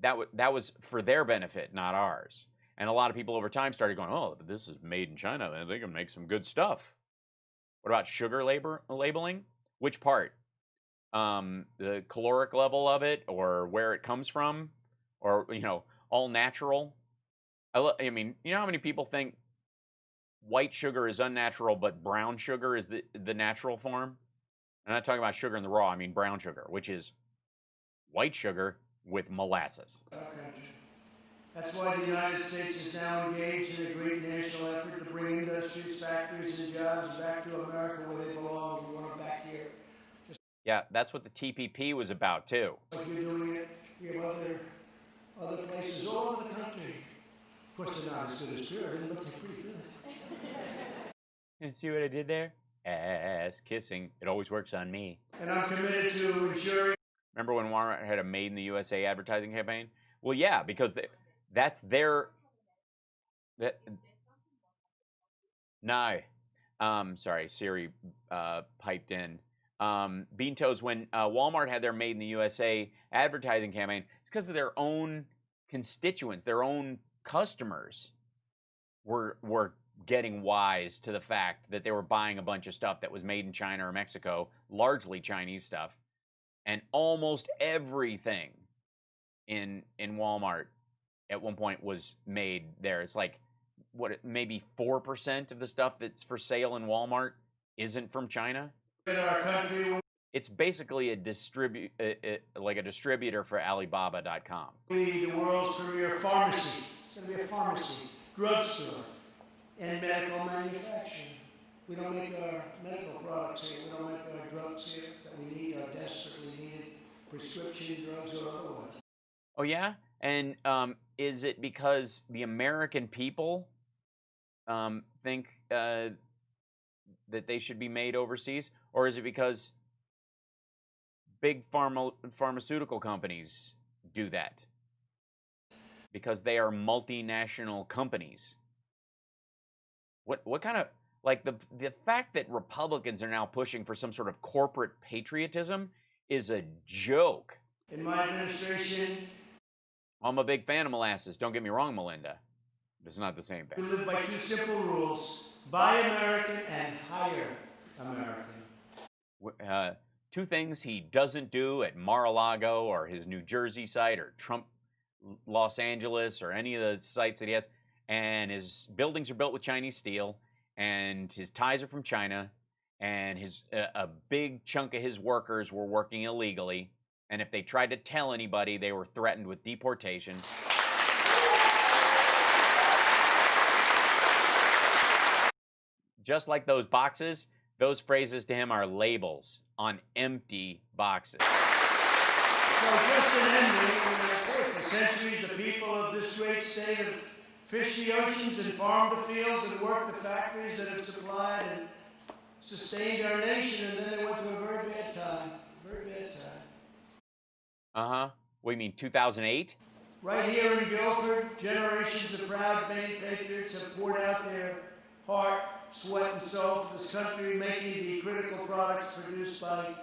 that was for their benefit, not ours. And a lot of people over time started going, oh, this is made in China, and they can make some good stuff. What about sugar labeling? Which part? The caloric level of it, or where it comes from, or, you know, all natural? I mean, you know how many people think white sugar is unnatural, but brown sugar is the natural form? I'm not talking about sugar in the raw, I mean brown sugar, which is white sugar with molasses. That's why the United States is now engaged in a great national effort to bring industries, factories, and jobs back to America where they belong. We want them back here. Yeah, that's what the TPP was about, too. Like you're doing it, we have other places all over the country. Of course, they're not as good as Puritan, but they're pretty good. And see what I did there? Ass kissing. It always works on me. And I'm committed to ensuring. Remember when Walmart had a Made in the USA advertising campaign? Well, yeah, because that's their. No. Sorry, Siri piped in. Beantoes, when Walmart had their Made in the USA advertising campaign, it's because of their own constituents, their own customers were getting wise to the fact that they were buying a bunch of stuff that was made in China or Mexico, largely Chinese stuff, and almost everything in Walmart at one point was made there. It's like, what, maybe 4% of the stuff that's for sale in Walmart isn't from China? In our country, it's basically a distributor for Alibaba.com. We, the world's premier pharmacy. It's going to be a pharmacy, drugstore, and medical manufacturing. We don't make our medical products here. We don't make our drugs here that we need, our desperately needed prescription drugs or otherwise. Oh, yeah? And is it because the American people think that they should be made overseas? Or is it because big pharmaceutical companies do that? Because they are multinational companies. What kind of, like, the fact that Republicans are now pushing for some sort of corporate patriotism is a joke. In my administration, I'm a big fan of molasses. Don't get me wrong, Melinda. It's not the same We thing. live by two simple rules: buy American and hire American. Two things he doesn't do at Mar-a-Lago or his New Jersey site or Trump Los Angeles or any of the sites that he has. And his buildings are built with Chinese steel, and his ties are from China, and a big chunk of his workers were working illegally. And if they tried to tell anybody, they were threatened with deportation. Just like those boxes, those phrases to him are labels on empty boxes. So just an ending, for centuries the people of this great state have fished the oceans and farmed the fields and worked the factories that have supplied and sustained our nation, and then it went through a very bad time. Very bad time. Uh-huh. What do you mean, 2008? Right here in Guilford, generations of proud Maine patriots have poured out their heart, sweat, and soul for this country, making the critical products produced by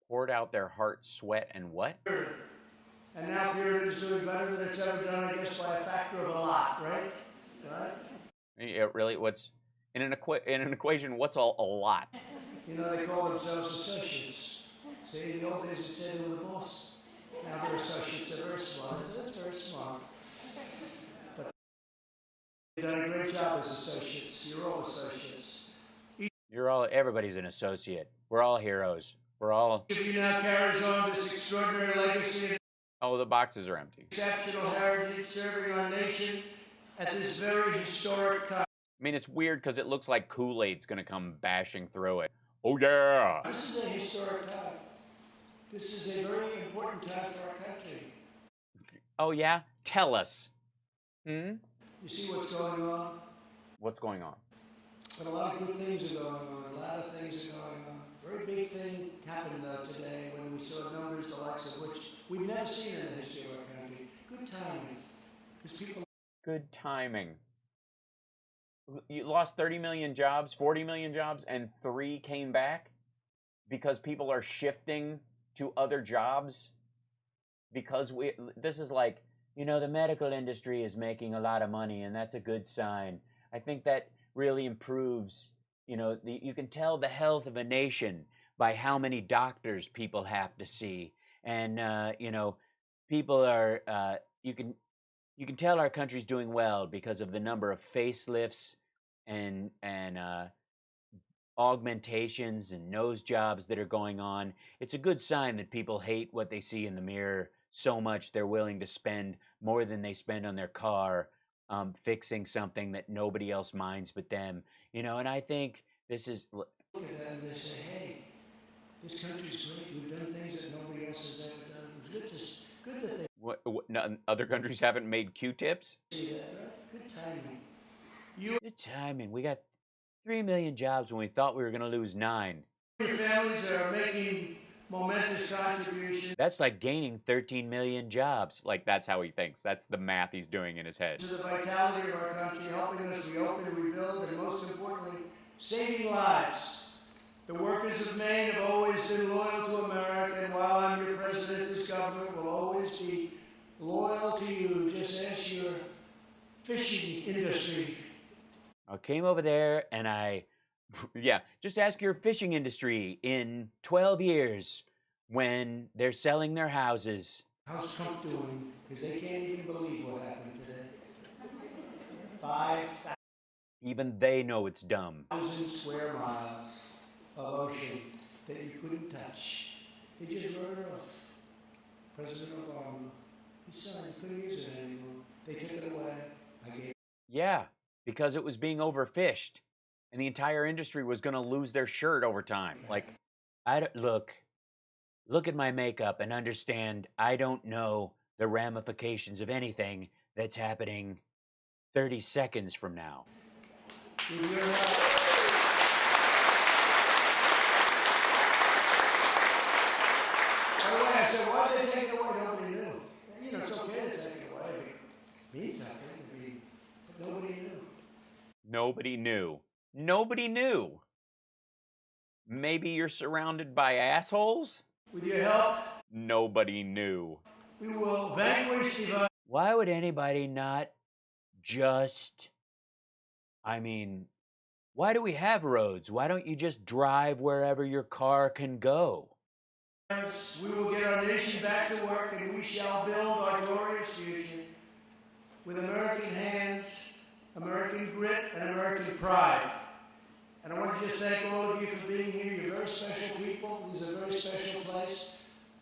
Poured out their heart, sweat, and what? And now Puritan is doing better than it's ever done, I guess, by a factor of a lot, right? Right? Yeah, really? What's in an equation? What's a lot? You know, they call themselves associates. See, in the old days it said they were the boss. Now they're associates. They're very smart. So that's very smart. But they've done a great job as associates. You're all associates. Everybody's an associate. We're all heroes. We're all. Each of you now carries on this extraordinary legacy. Oh, the boxes are empty. Exceptional heritage serving our nation at this very historic time. I mean, it's weird because it looks like Kool-Aid's going to come bashing through it. Oh, yeah. This is a historic time. This is a very important time for our country. Oh, yeah? Tell us. You see what's going on? What's going on? But a lot of good things are going on. A lot of things are going on. Very big thing happened today when we saw numbers the likes of which we've never seen in the history of our country. Good timing. Because people. Good timing. You lost 30 million jobs, 40 million jobs, and 3 came back because people are shifting to other jobs. Because this is like, you know, the medical industry is making a lot of money, and that's a good sign. I think that really improves, you know, you can tell the health of a nation by how many doctors people have to see. And, you know, people are, you can tell our country's doing well because of the number of facelifts and augmentations and nose jobs that are going on. It's a good sign that people hate what they see in the mirror so much they're willing to spend more than they spend on their car fixing something that nobody else minds but them. You know, and I think this is... Look at that and they say, hey, this country's great. We've done things that nobody else has ever done. It was good that they... What, other countries haven't made Q-tips? See that, right? Good timing. Good timing. We got 3 million jobs when we thought we were going to lose 9. Your families are making momentous contributions. That's like gaining 13 million jobs. Like, that's how he thinks. That's the math he's doing in his head. To the vitality of our country, helping us reopen and rebuild, and most importantly, saving lives. The workers of Maine have always been loyal to America, and while I'm your president, this government will always be loyal to you. Just ask your fishing industry. I came over there and yeah, just ask your fishing industry in 12 years when they're selling their houses. How's Trump doing? Because they can't even believe what happened today. 5,000 Even they know it's dumb. square miles of ocean that you couldn't touch. They just wrote it off. President Obama, he signed, he couldn't use it anymore. They took it away. Yeah, because it was being overfished. And the entire industry was going to lose their shirt over time. Like, look at my makeup and understand I don't know the ramifications of anything that's happening 30 seconds from now. By the way, I said, why did they take it away? Nobody knew. You know, it's okay to take it away. It means something. But nobody knew. Nobody knew. Nobody knew. Maybe you're surrounded by assholes? With your help, Nobody knew. we will vanquish the Why would anybody not just, I mean, why do we have roads? Why don't you just drive wherever your car can go? We will get our nation back to work, and we shall build our glorious future with American hands, American grit, and American pride. And I want to just thank all of you for being here. You're very special people. This is a very special place,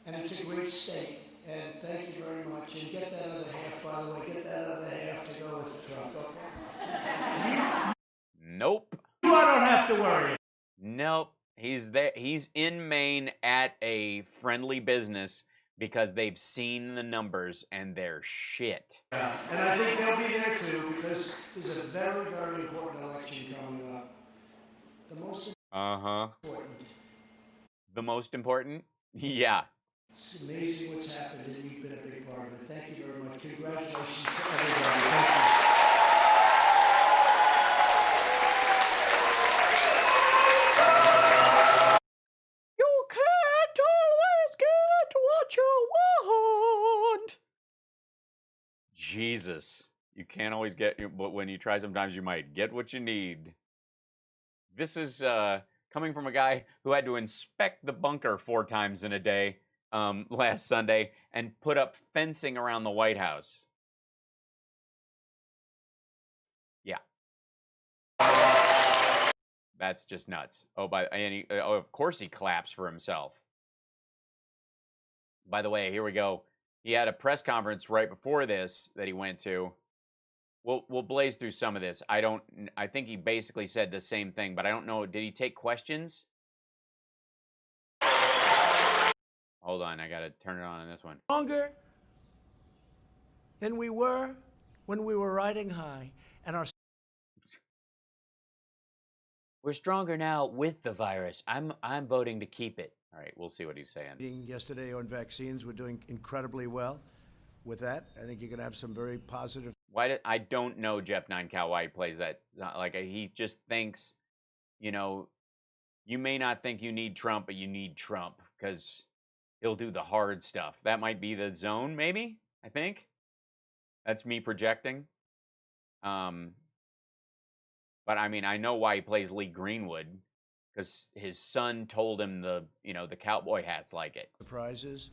and it's a great state. And thank you very much. And get that other half, by the way. Get that other half to go with the Trump, okay? Nope. You I don't have to worry. Nope. He's there. He's in Maine at a friendly business because they've seen the numbers and they're shit. Yeah. And I think they'll be there too because there's a very, very important election coming up. The most important. The most important? Yeah. It's amazing what's happened, and you've been a big part of it. Thank you very much. Congratulations to everybody. Thank you. You can't always get what you want. Jesus. You can't always get, but when you try, sometimes you might get what you need. This is coming from a guy who had to inspect the bunker 4 times in a day last Sunday and put up fencing around the White House. Yeah. That's just nuts. Oh, of course he claps for himself. By the way, here we go. He had a press conference right before this that he went to. We'll blaze through some of this. I think he basically said the same thing, but I don't know. Did he take questions? Hold on, I gotta turn it on this one. Stronger than we were when we were riding high, and our. We're stronger now with the virus. I'm voting to keep it. All right, we'll see what he's saying. Yesterday on vaccines, we're doing incredibly well with that. I think you're going to have some very positive. I don't know Jeff Ninecow why he plays that. Like, he just thinks, you may not think you need Trump, but you need Trump because he'll do the hard stuff. That might be the zone, maybe, I think. That's me projecting. But I mean, I know why he plays Lee Greenwood, because his son told him the cowboy hats like it. Surprises.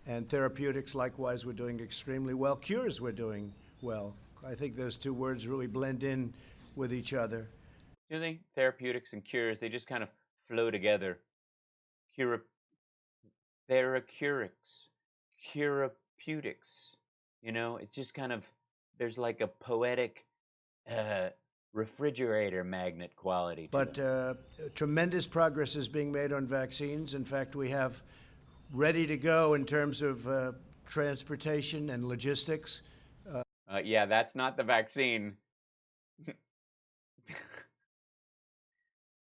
And therapeutics, likewise, we're doing extremely well. Cures, we're doing well. I think those two words really blend in with each other. Do they? Therapeutics and cures, they just kind of flow together. Therapeutics. It's just kind of, there's like a poetic refrigerator magnet quality to it. But tremendous progress is being made on vaccines. In fact, we have ready to go in terms of transportation and logistics. Yeah, that's not the vaccine.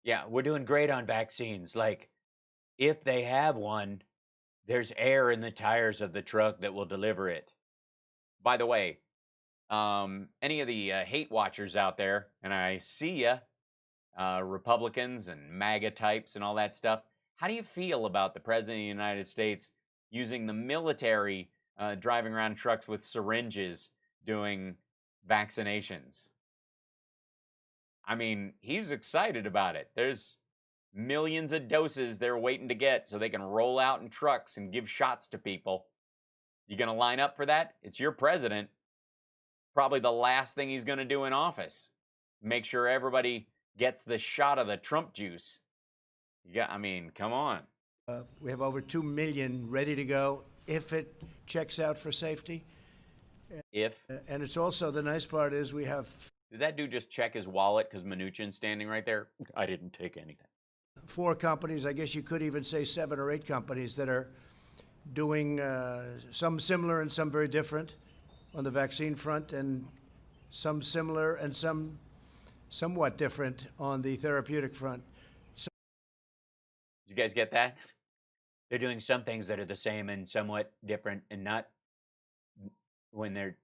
Yeah, we're doing great on vaccines. Like, if they have one, there's air in the tires of the truck that will deliver it. By the way, any of the hate watchers out there, and I see ya, Republicans and MAGA types and all that stuff, how do you feel about the President of the United States using the military driving around trucks with syringes doing vaccinations? I mean, he's excited about it. There's millions of doses they're waiting to get so they can roll out in trucks and give shots to people. You gonna line up for that? It's your president. Probably the last thing he's gonna do in office. Make sure everybody gets the shot of the Trump juice. Yeah, I mean, come on. We have over 2 million ready to go if it checks out for safety. And it's also, the nice part is we have... Did that dude just check his wallet because Mnuchin's standing right there? I didn't take anything. 4 companies, I guess you could even say 7 or 8 companies that are doing some similar and some very different on the vaccine front, and some similar and some somewhat different on the therapeutic front. Did you guys get that? They're doing some things that are the same and somewhat different, and not when they're...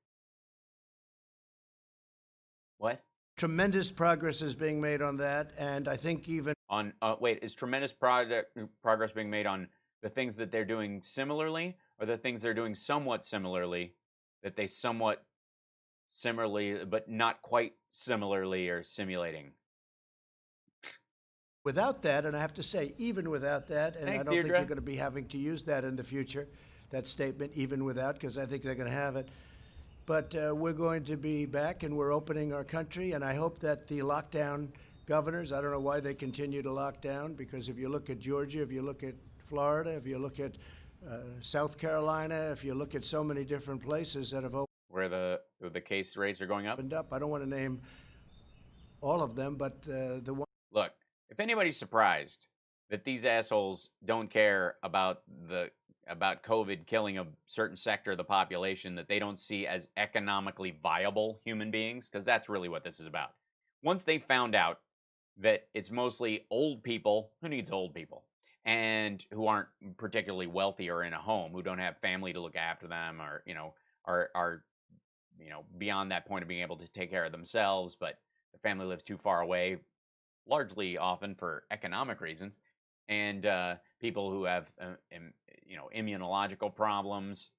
What? Tremendous progress is being made on that, and I think even... On, wait, is tremendous progress being made on the things that they're doing similarly, or the things they're doing somewhat similarly, that they somewhat similarly, but not quite similarly, are simulating. Without that, and I have to say, even without that, and Thanks, I don't think Deirdre. you're going to be having to use that in the future, that statement, even without, because I think they're going to have it. But we're going to be back, and we're opening our country, and I hope that the lockdown governors, I don't know why they continue to lock down, because if you look at Georgia, if you look at Florida, if you look at South Carolina, if you look at so many different places that have Where the case rates are going up? opened up, I don't want to name all of them, but the one. Look, if anybody's surprised that these assholes don't care about COVID killing a certain sector of the population that they don't see as economically viable human beings, because that's really what this is about. Once they found out that it's mostly old people, who needs old people, and who aren't particularly wealthy or in a home, who don't have family to look after them, or are beyond that point of being able to take care of themselves, but the family lives too far away, largely often for economic reasons, and people who have immunological problems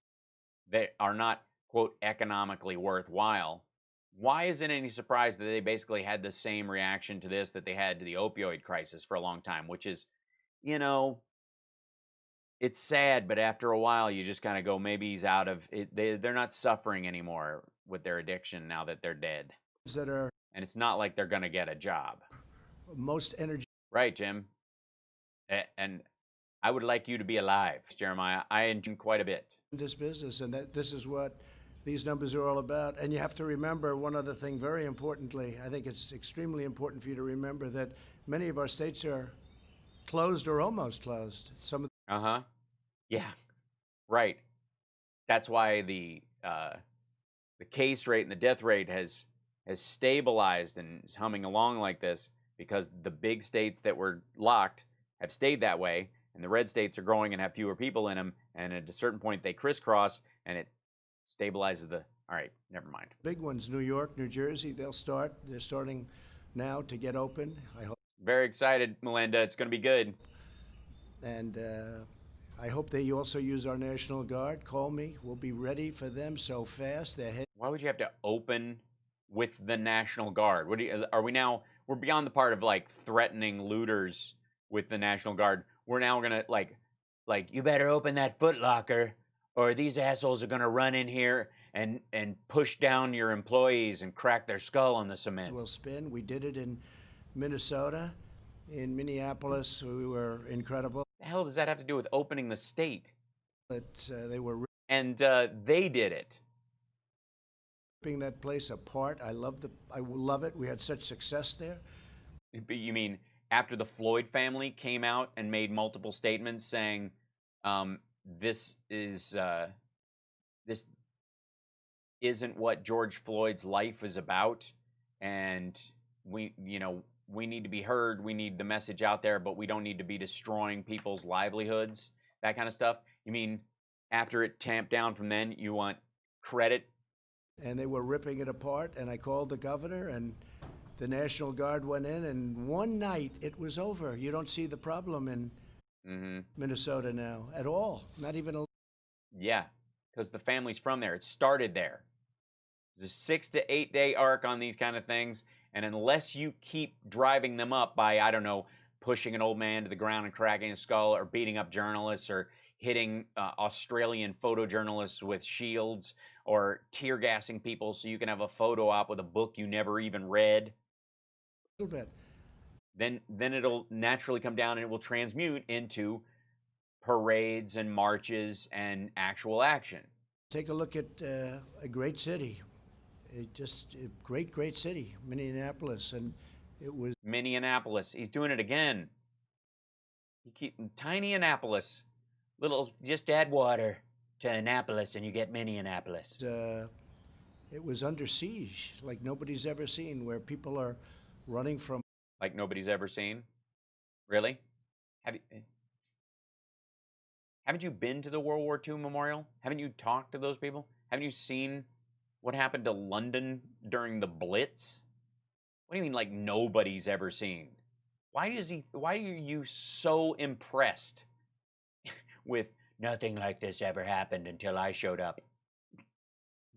that are not, quote, economically worthwhile. Why is it any surprise that they basically had the same reaction to this that they had to the opioid crisis for a long time, which is, it's sad, but after a while you just kind of go, maybe he's out of it. They're not suffering anymore with their addiction now that they're dead. That are, and it's not like they're going to get a job. Most energy. Right, Jim. And I would like you to be alive, Jeremiah. I enjoy quite a bit. This business, and that this is what these numbers are all about. And you have to remember one other thing very importantly. I think it's extremely important for you to remember that many of our states are closed or almost closed. Some of Yeah. Right. That's why the case rate and the death rate has stabilized and is humming along like this, because the big states that were locked have stayed that way, and the red states are growing and have fewer people in them, and at a certain point they crisscross, and it stabilizes the... All right, never mind. big ones, New York, New Jersey, they're starting now to get open, I hope. Very excited, Melinda. It's going to be good. And I hope they also use our National Guard. Call me. We'll be ready for them so fast. Why would you have to open with the National Guard? Are we now... We're beyond the part of, like, threatening looters with the National Guard. We're now going to, like, you better open that Foot Locker, or these assholes are going to run in here and push down your employees and crack their skull on the cement. We'll spin. We did it in Minnesota. In Minneapolis, we were incredible. The hell does that have to do with opening the state? They were... And they did it. Ripping that place apart. I love it. We had such success there. You mean after the Floyd family came out and made multiple statements saying this isn't what George Floyd's life is about, and we need to be heard, we need the message out there, but we don't need to be destroying people's livelihoods, that kind of stuff? You mean after it tamped down from then, you want credit? And they were ripping it apart, and I called the governor, and the National Guard went in, and one night it was over. You don't see the problem in Minnesota now at all, not even a... Yeah, because the family's from there. It started there. There's a 6 to 8 day arc on these kind of things, and unless you keep driving them up by, I don't know, pushing an old man to the ground and cracking his skull, or beating up journalists, or hitting Australian photojournalists with shields, or tear gassing people so you can have a photo op with a book you never even read. A little bit. Then it'll naturally come down and it will transmute into parades and marches and actual action. Take a look at a great city. Just a great city, Minneapolis, and it was... Minneapolis. He's doing it again. Tiny Annapolis. Just add water to Annapolis and you get Minneapolis. It was under siege like nobody's ever seen, where people are running from... Like nobody's ever seen? Really? Haven't you been to the World War II Memorial? Haven't you talked to those people? Haven't you seen what happened to London during the Blitz? What do you mean, like nobody's ever seen? Why are you so impressed with nothing like this ever happened until I showed up?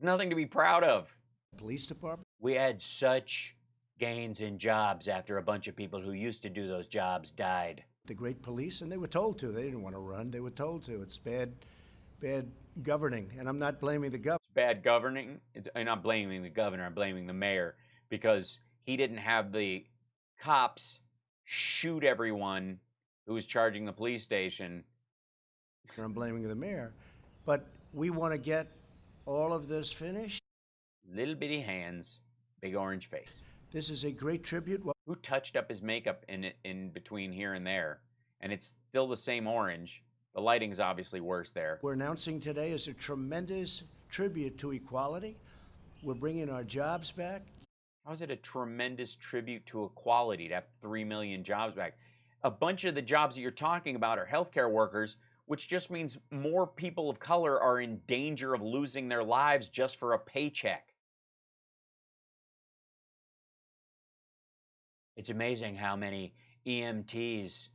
It's nothing to be proud of. Police department. We had such gains in jobs after a bunch of people who used to do those jobs died. The great police, and they were told to. They didn't want to run. They were told to. It's bad governing, and I'm not blaming the governor. It's bad governing. I'm not blaming the governor. I'm blaming the mayor because he didn't have the cops shoot everyone who was charging the police station. I'm blaming the mayor, but we want to get all of this finished. Little bitty hands, big orange face. This is a great tribute. Who touched up his makeup in between here and there, and it's still the same orange. The lighting's obviously worse there. We're announcing today is a tremendous tribute to equality. We're bringing our jobs back. How is it a tremendous tribute to equality to have 3 million jobs back? A bunch of the jobs that you're talking about are healthcare workers, which just means more people of color are in danger of losing their lives just for a paycheck. It's amazing how many EMTs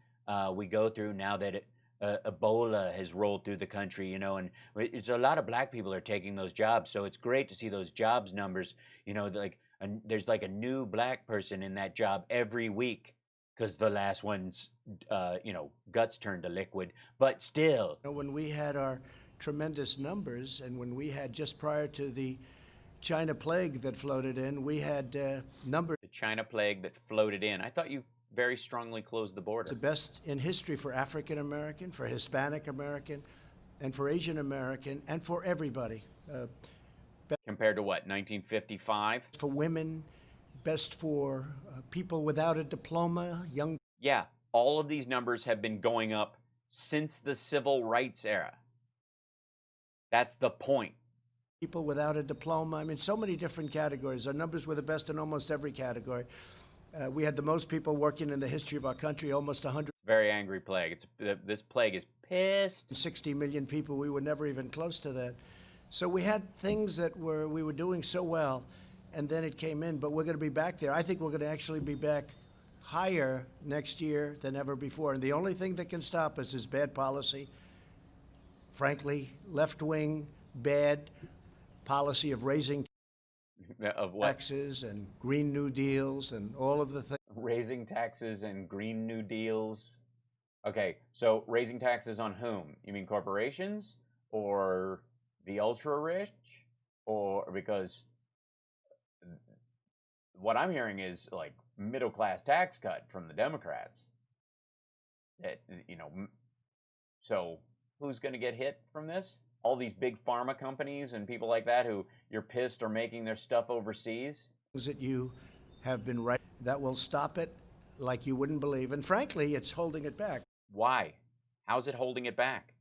we go through now that Ebola has rolled through the country, you know, and it's a lot of black people are taking those jobs. So it's great to see those jobs numbers, you know, like there's like a new black person in that job every week because the last one's, you know, guts turned to liquid. But still. When we had our tremendous numbers and when we had just prior to the China plague that floated in, we had numbers. The China plague that floated in. I thought you very strongly closed the border. It's the best in history for African American, for Hispanic American, and for Asian American, and for everybody. Compared to what, 1955? For women, best for people without a diploma, young. Yeah, all of these numbers have been going up since the civil rights era. That's the point. People without a diploma. I mean, so many different categories. Our numbers were the best in almost every category. We had the most people working in the history of our country, almost 100. Very angry plague. This plague is pissed. 60 million people. We were never even close to that. So we had things that we were doing so well, and then it came in. But we're going to be back there. I think we're going to actually be back higher next year than ever before. And the only thing that can stop us is bad policy. Frankly, left-wing, bad policy of raising taxes and Green New Deals and all of the things. Raising taxes and Green New Deals. Okay, so raising taxes on whom? You mean corporations or the ultra rich? Or because what I'm hearing is like middle class tax cut from the Democrats. That, you know, so who's going to get hit from this? All these big pharma companies and people like that who you're pissed are making their stuff overseas? That you have been right. That will stop it like you wouldn't believe. And frankly, it's holding it back. Why? How's it holding it back?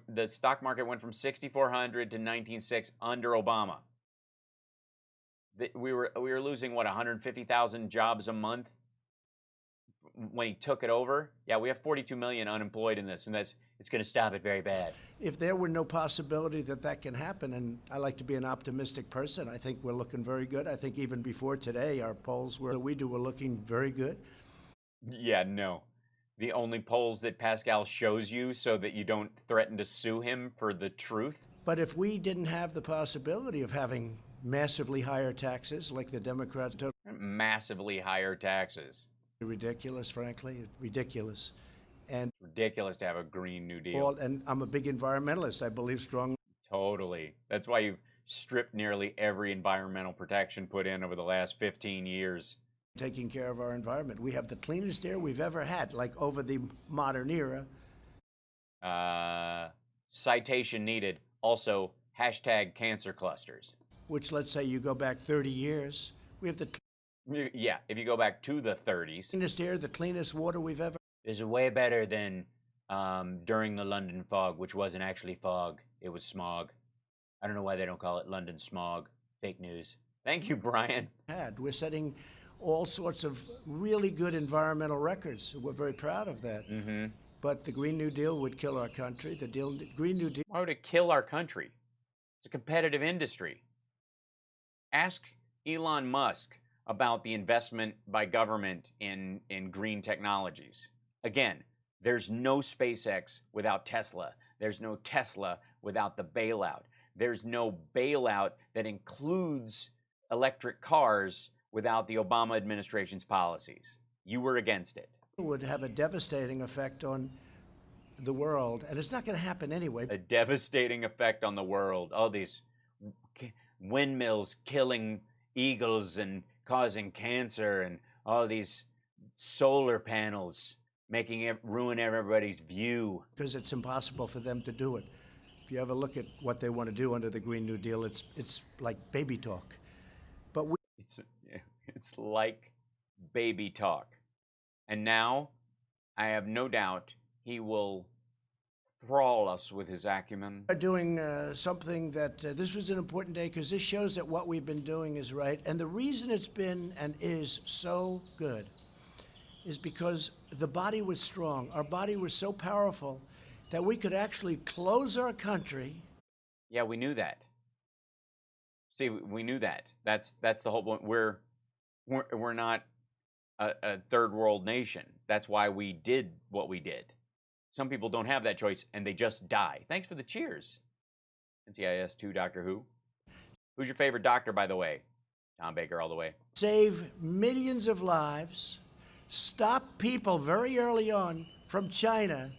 The stock market went from 6,400 to 19,600 under Obama. We were losing, what, 150,000 jobs a month when he took it over? Yeah, we have 42 million unemployed in this, and it's going to stop it very bad. If there were no possibility that can happen, and I like to be an optimistic person, I think we're looking very good. I think even before today, our polls were looking very good. Yeah, no. The only polls that Pascal shows you so that you don't threaten to sue him for the truth. But if we didn't have the possibility of having massively higher taxes like the Democrats took. Massively higher taxes. Ridiculous, frankly, ridiculous. And ridiculous to have a Green New Deal. And I'm a big environmentalist. I believe strongly. Totally. That's why you've stripped nearly every environmental protection put in over the last 15 years. Taking care of our environment. We have the cleanest air we've ever had, like over the modern era. Citation needed. Also, hashtag cancer clusters. Which, let's say you go back 30 years, we have the... Yeah, if you go back to the 30s. Cleanest air, the cleanest water we've ever... This is way better than during the London fog, which wasn't actually fog. It was smog. I don't know why they don't call it London smog. Fake news. Thank you, Brian. We're setting all sorts of really good environmental records. We're very proud of that. Mm-hmm. But the Green New Deal would kill our country. Green New Deal... Why would it kill our country? It's a competitive industry. Ask Elon Musk about the investment by government in green technologies. Again, there's no SpaceX without Tesla. There's no Tesla without the bailout. there's no bailout that includes electric cars without the Obama administration's policies. You were against it. It would have a devastating effect on the world, and it's not going to happen anyway. A devastating effect on the world. All these windmills killing eagles and causing cancer, and all these solar panels making it ruin everybody's view. Because it's impossible for them to do it. If you ever look at what they want to do under the Green New Deal, it's like baby talk. But it's like baby talk. And now, I have no doubt he will thrall us with his acumen. We're doing something that this was an important day because this shows that what we've been doing is right. And the reason it's been and is so good is because the body was strong. Our body was so powerful that we could actually close our country. Yeah, we knew that. See, we knew that. That's the whole point. We're not a third world nation. That's why we did what we did. Some people don't have that choice, and they just die. Thanks for the cheers. NCIS 2 Doctor Who. Who's your favorite doctor, by the way? Tom Baker all the way. Save millions of lives. Stop people very early on from China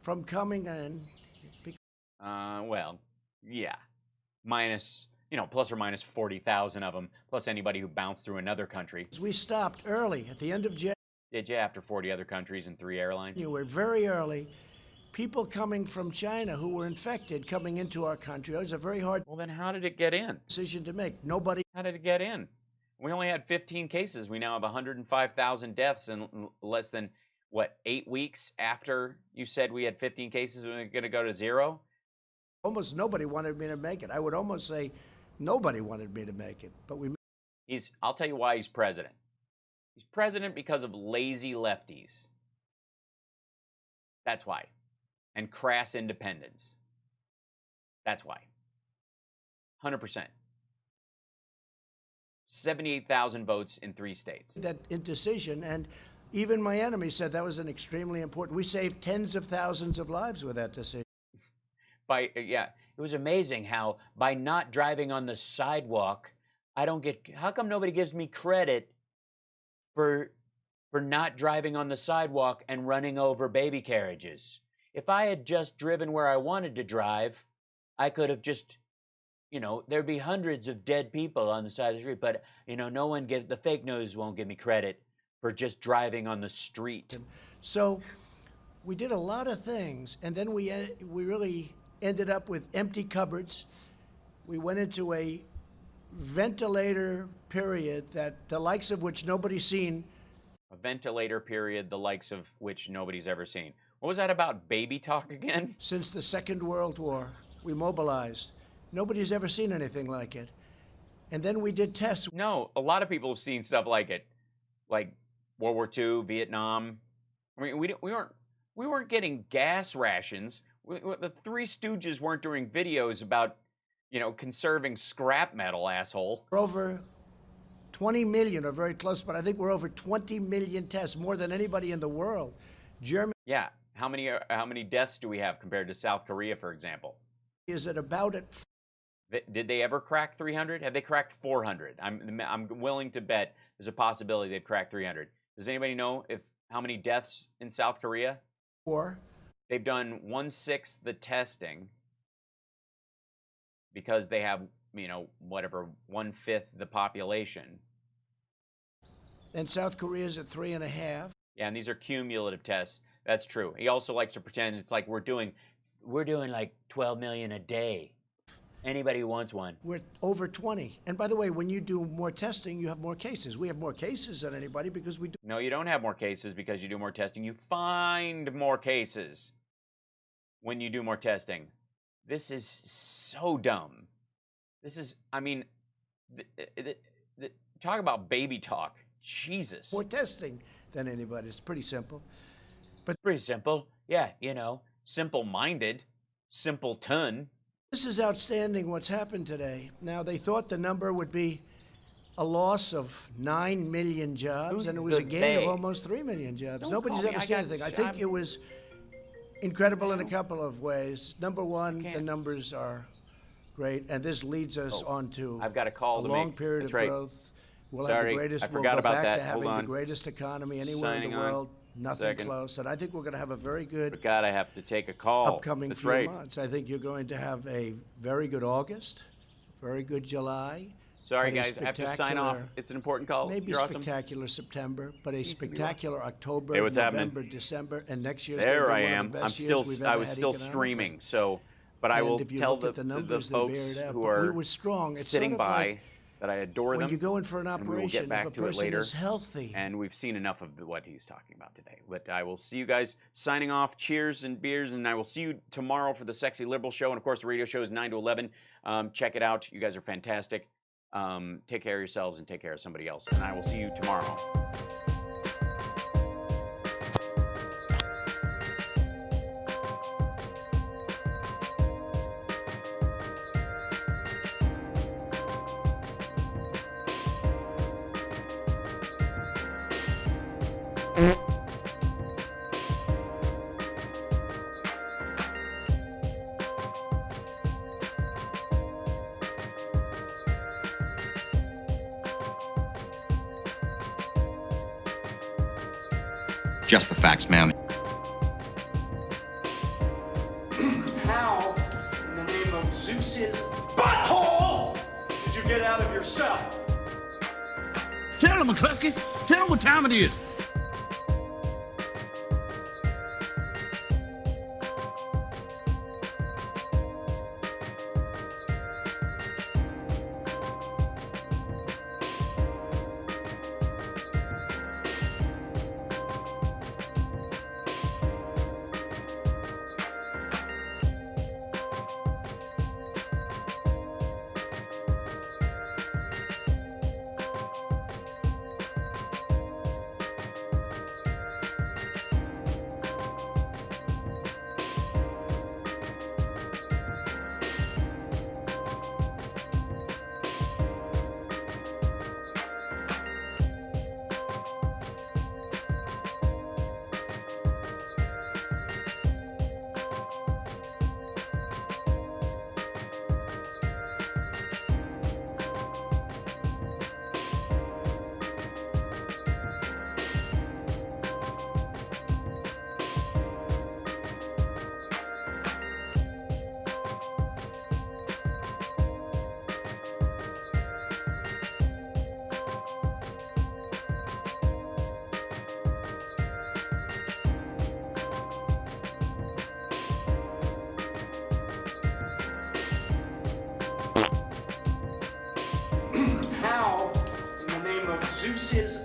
from coming in. Well, yeah. Minus, plus or minus 40,000 of them, plus anybody who bounced through another country. We stopped early at the end of January. Did you, after 40 other countries and 3 airlines? You were very early. People coming from China who were infected coming into our country. It was a very hard. Well, then how did it get in? Decision to make. Nobody. How did it get in? We only had 15 cases. We now have 105,000 deaths in less than, 8 weeks after you said we had 15 cases, we're going to go to 0? Almost nobody wanted me to make it. I would almost say nobody wanted me to make it. But I'll tell you why he's president. He's president because of lazy lefties. That's why. And crass independence. That's why. 100%. 78,000 votes in 3 states. That indecision, and even my enemy said that was an extremely important. We saved tens of thousands of lives with that decision. It was amazing how by not driving on the sidewalk, how come nobody gives me credit for not driving on the sidewalk and running over baby carriages? If I had just driven where I wanted to drive, I could have just, there'd be hundreds of dead people on the side of the street, but, the fake news won't give me credit for just driving on the street. So we did a lot of things, and then we really ended up with empty cupboards. We went into a ventilator period that the likes of which nobody's seen. A ventilator period, the likes of which nobody's ever seen. What was that about baby talk again? Since the Second World War, we mobilized. Nobody's ever seen anything like it. And then we did tests. No, a lot of people have seen stuff like it, like World War II, Vietnam. I mean, we weren't getting gas rations. The Three Stooges weren't doing videos about, conserving scrap metal, asshole. We're over 20 million, or very close, but I think we're over 20 million tests, more than anybody in the world. Germany. Yeah. How many deaths do we have compared to South Korea, for example? Is it about it? Did they ever crack 300? Have they cracked 400? I'm willing to bet there's a possibility they've cracked 300. Does anybody know how many deaths in South Korea? 4. They've done 1/6 the testing because they have, 1/5 the population. And South Korea's at 3.5. Yeah, and these are cumulative tests. That's true. He also likes to pretend it's like we're doing like 12 million a day. Anybody who wants one. We're over 20. And by the way, when you do more testing, you have more cases. We have more cases than anybody because we do. No, you don't have more cases because you do more testing. You find more cases when you do more testing. This is so dumb. This is, talk about baby talk. Jesus. More testing than anybody. It's pretty simple. But pretty simple. Yeah, simple-minded, simpleton. This is outstanding what's happened today. Now, they thought the number would be a loss of 9 million jobs, and it was a gain of almost 3 million jobs. Nobody's ever seen anything. I think it was incredible in a couple of ways. Number one, the numbers are great. And this leads us on to I've got a call to long make. period That's of right. growth. We'll Sorry, have the greatest. I forgot we'll go about back that. to Hold having the on. greatest economy anywhere in Signing the on. world. Nothing Second. close. And I think we're going to have a very good But God, I have to take a call. upcoming That's few right. months. I think you're going to have a very good August, very good July. Sorry, and a guys, I have to sign off. spectacular- It's an important call. Maybe You're awesome. spectacular September, but a spectacular October, Hey, what's November, happening? December, and next year's There going I to be one am. of the I'm best still. years we've I ever was had still economically. streaming. So, but I And will if you tell look the at the numbers, they folks bear it out. who But are we were strong. It's sitting sort of by like that I adore them. when you go in for an and we will operation, get back if a to it person later. is healthy. And we've seen enough of what he's talking about today. But I will see you guys signing off. Cheers and beers, and I will see you tomorrow for the Sexy Liberal Show. And of course, the radio show is 9 to 11. Check it out. You guys are fantastic. Take care of yourselves and take care of somebody else. And I will see you tomorrow. Just the facts, ma'am. How, in the name of Zeus's butthole, did you get out of your cell? Tell him, McCluskey. Tell him what time it is. How, in the name of Zeus's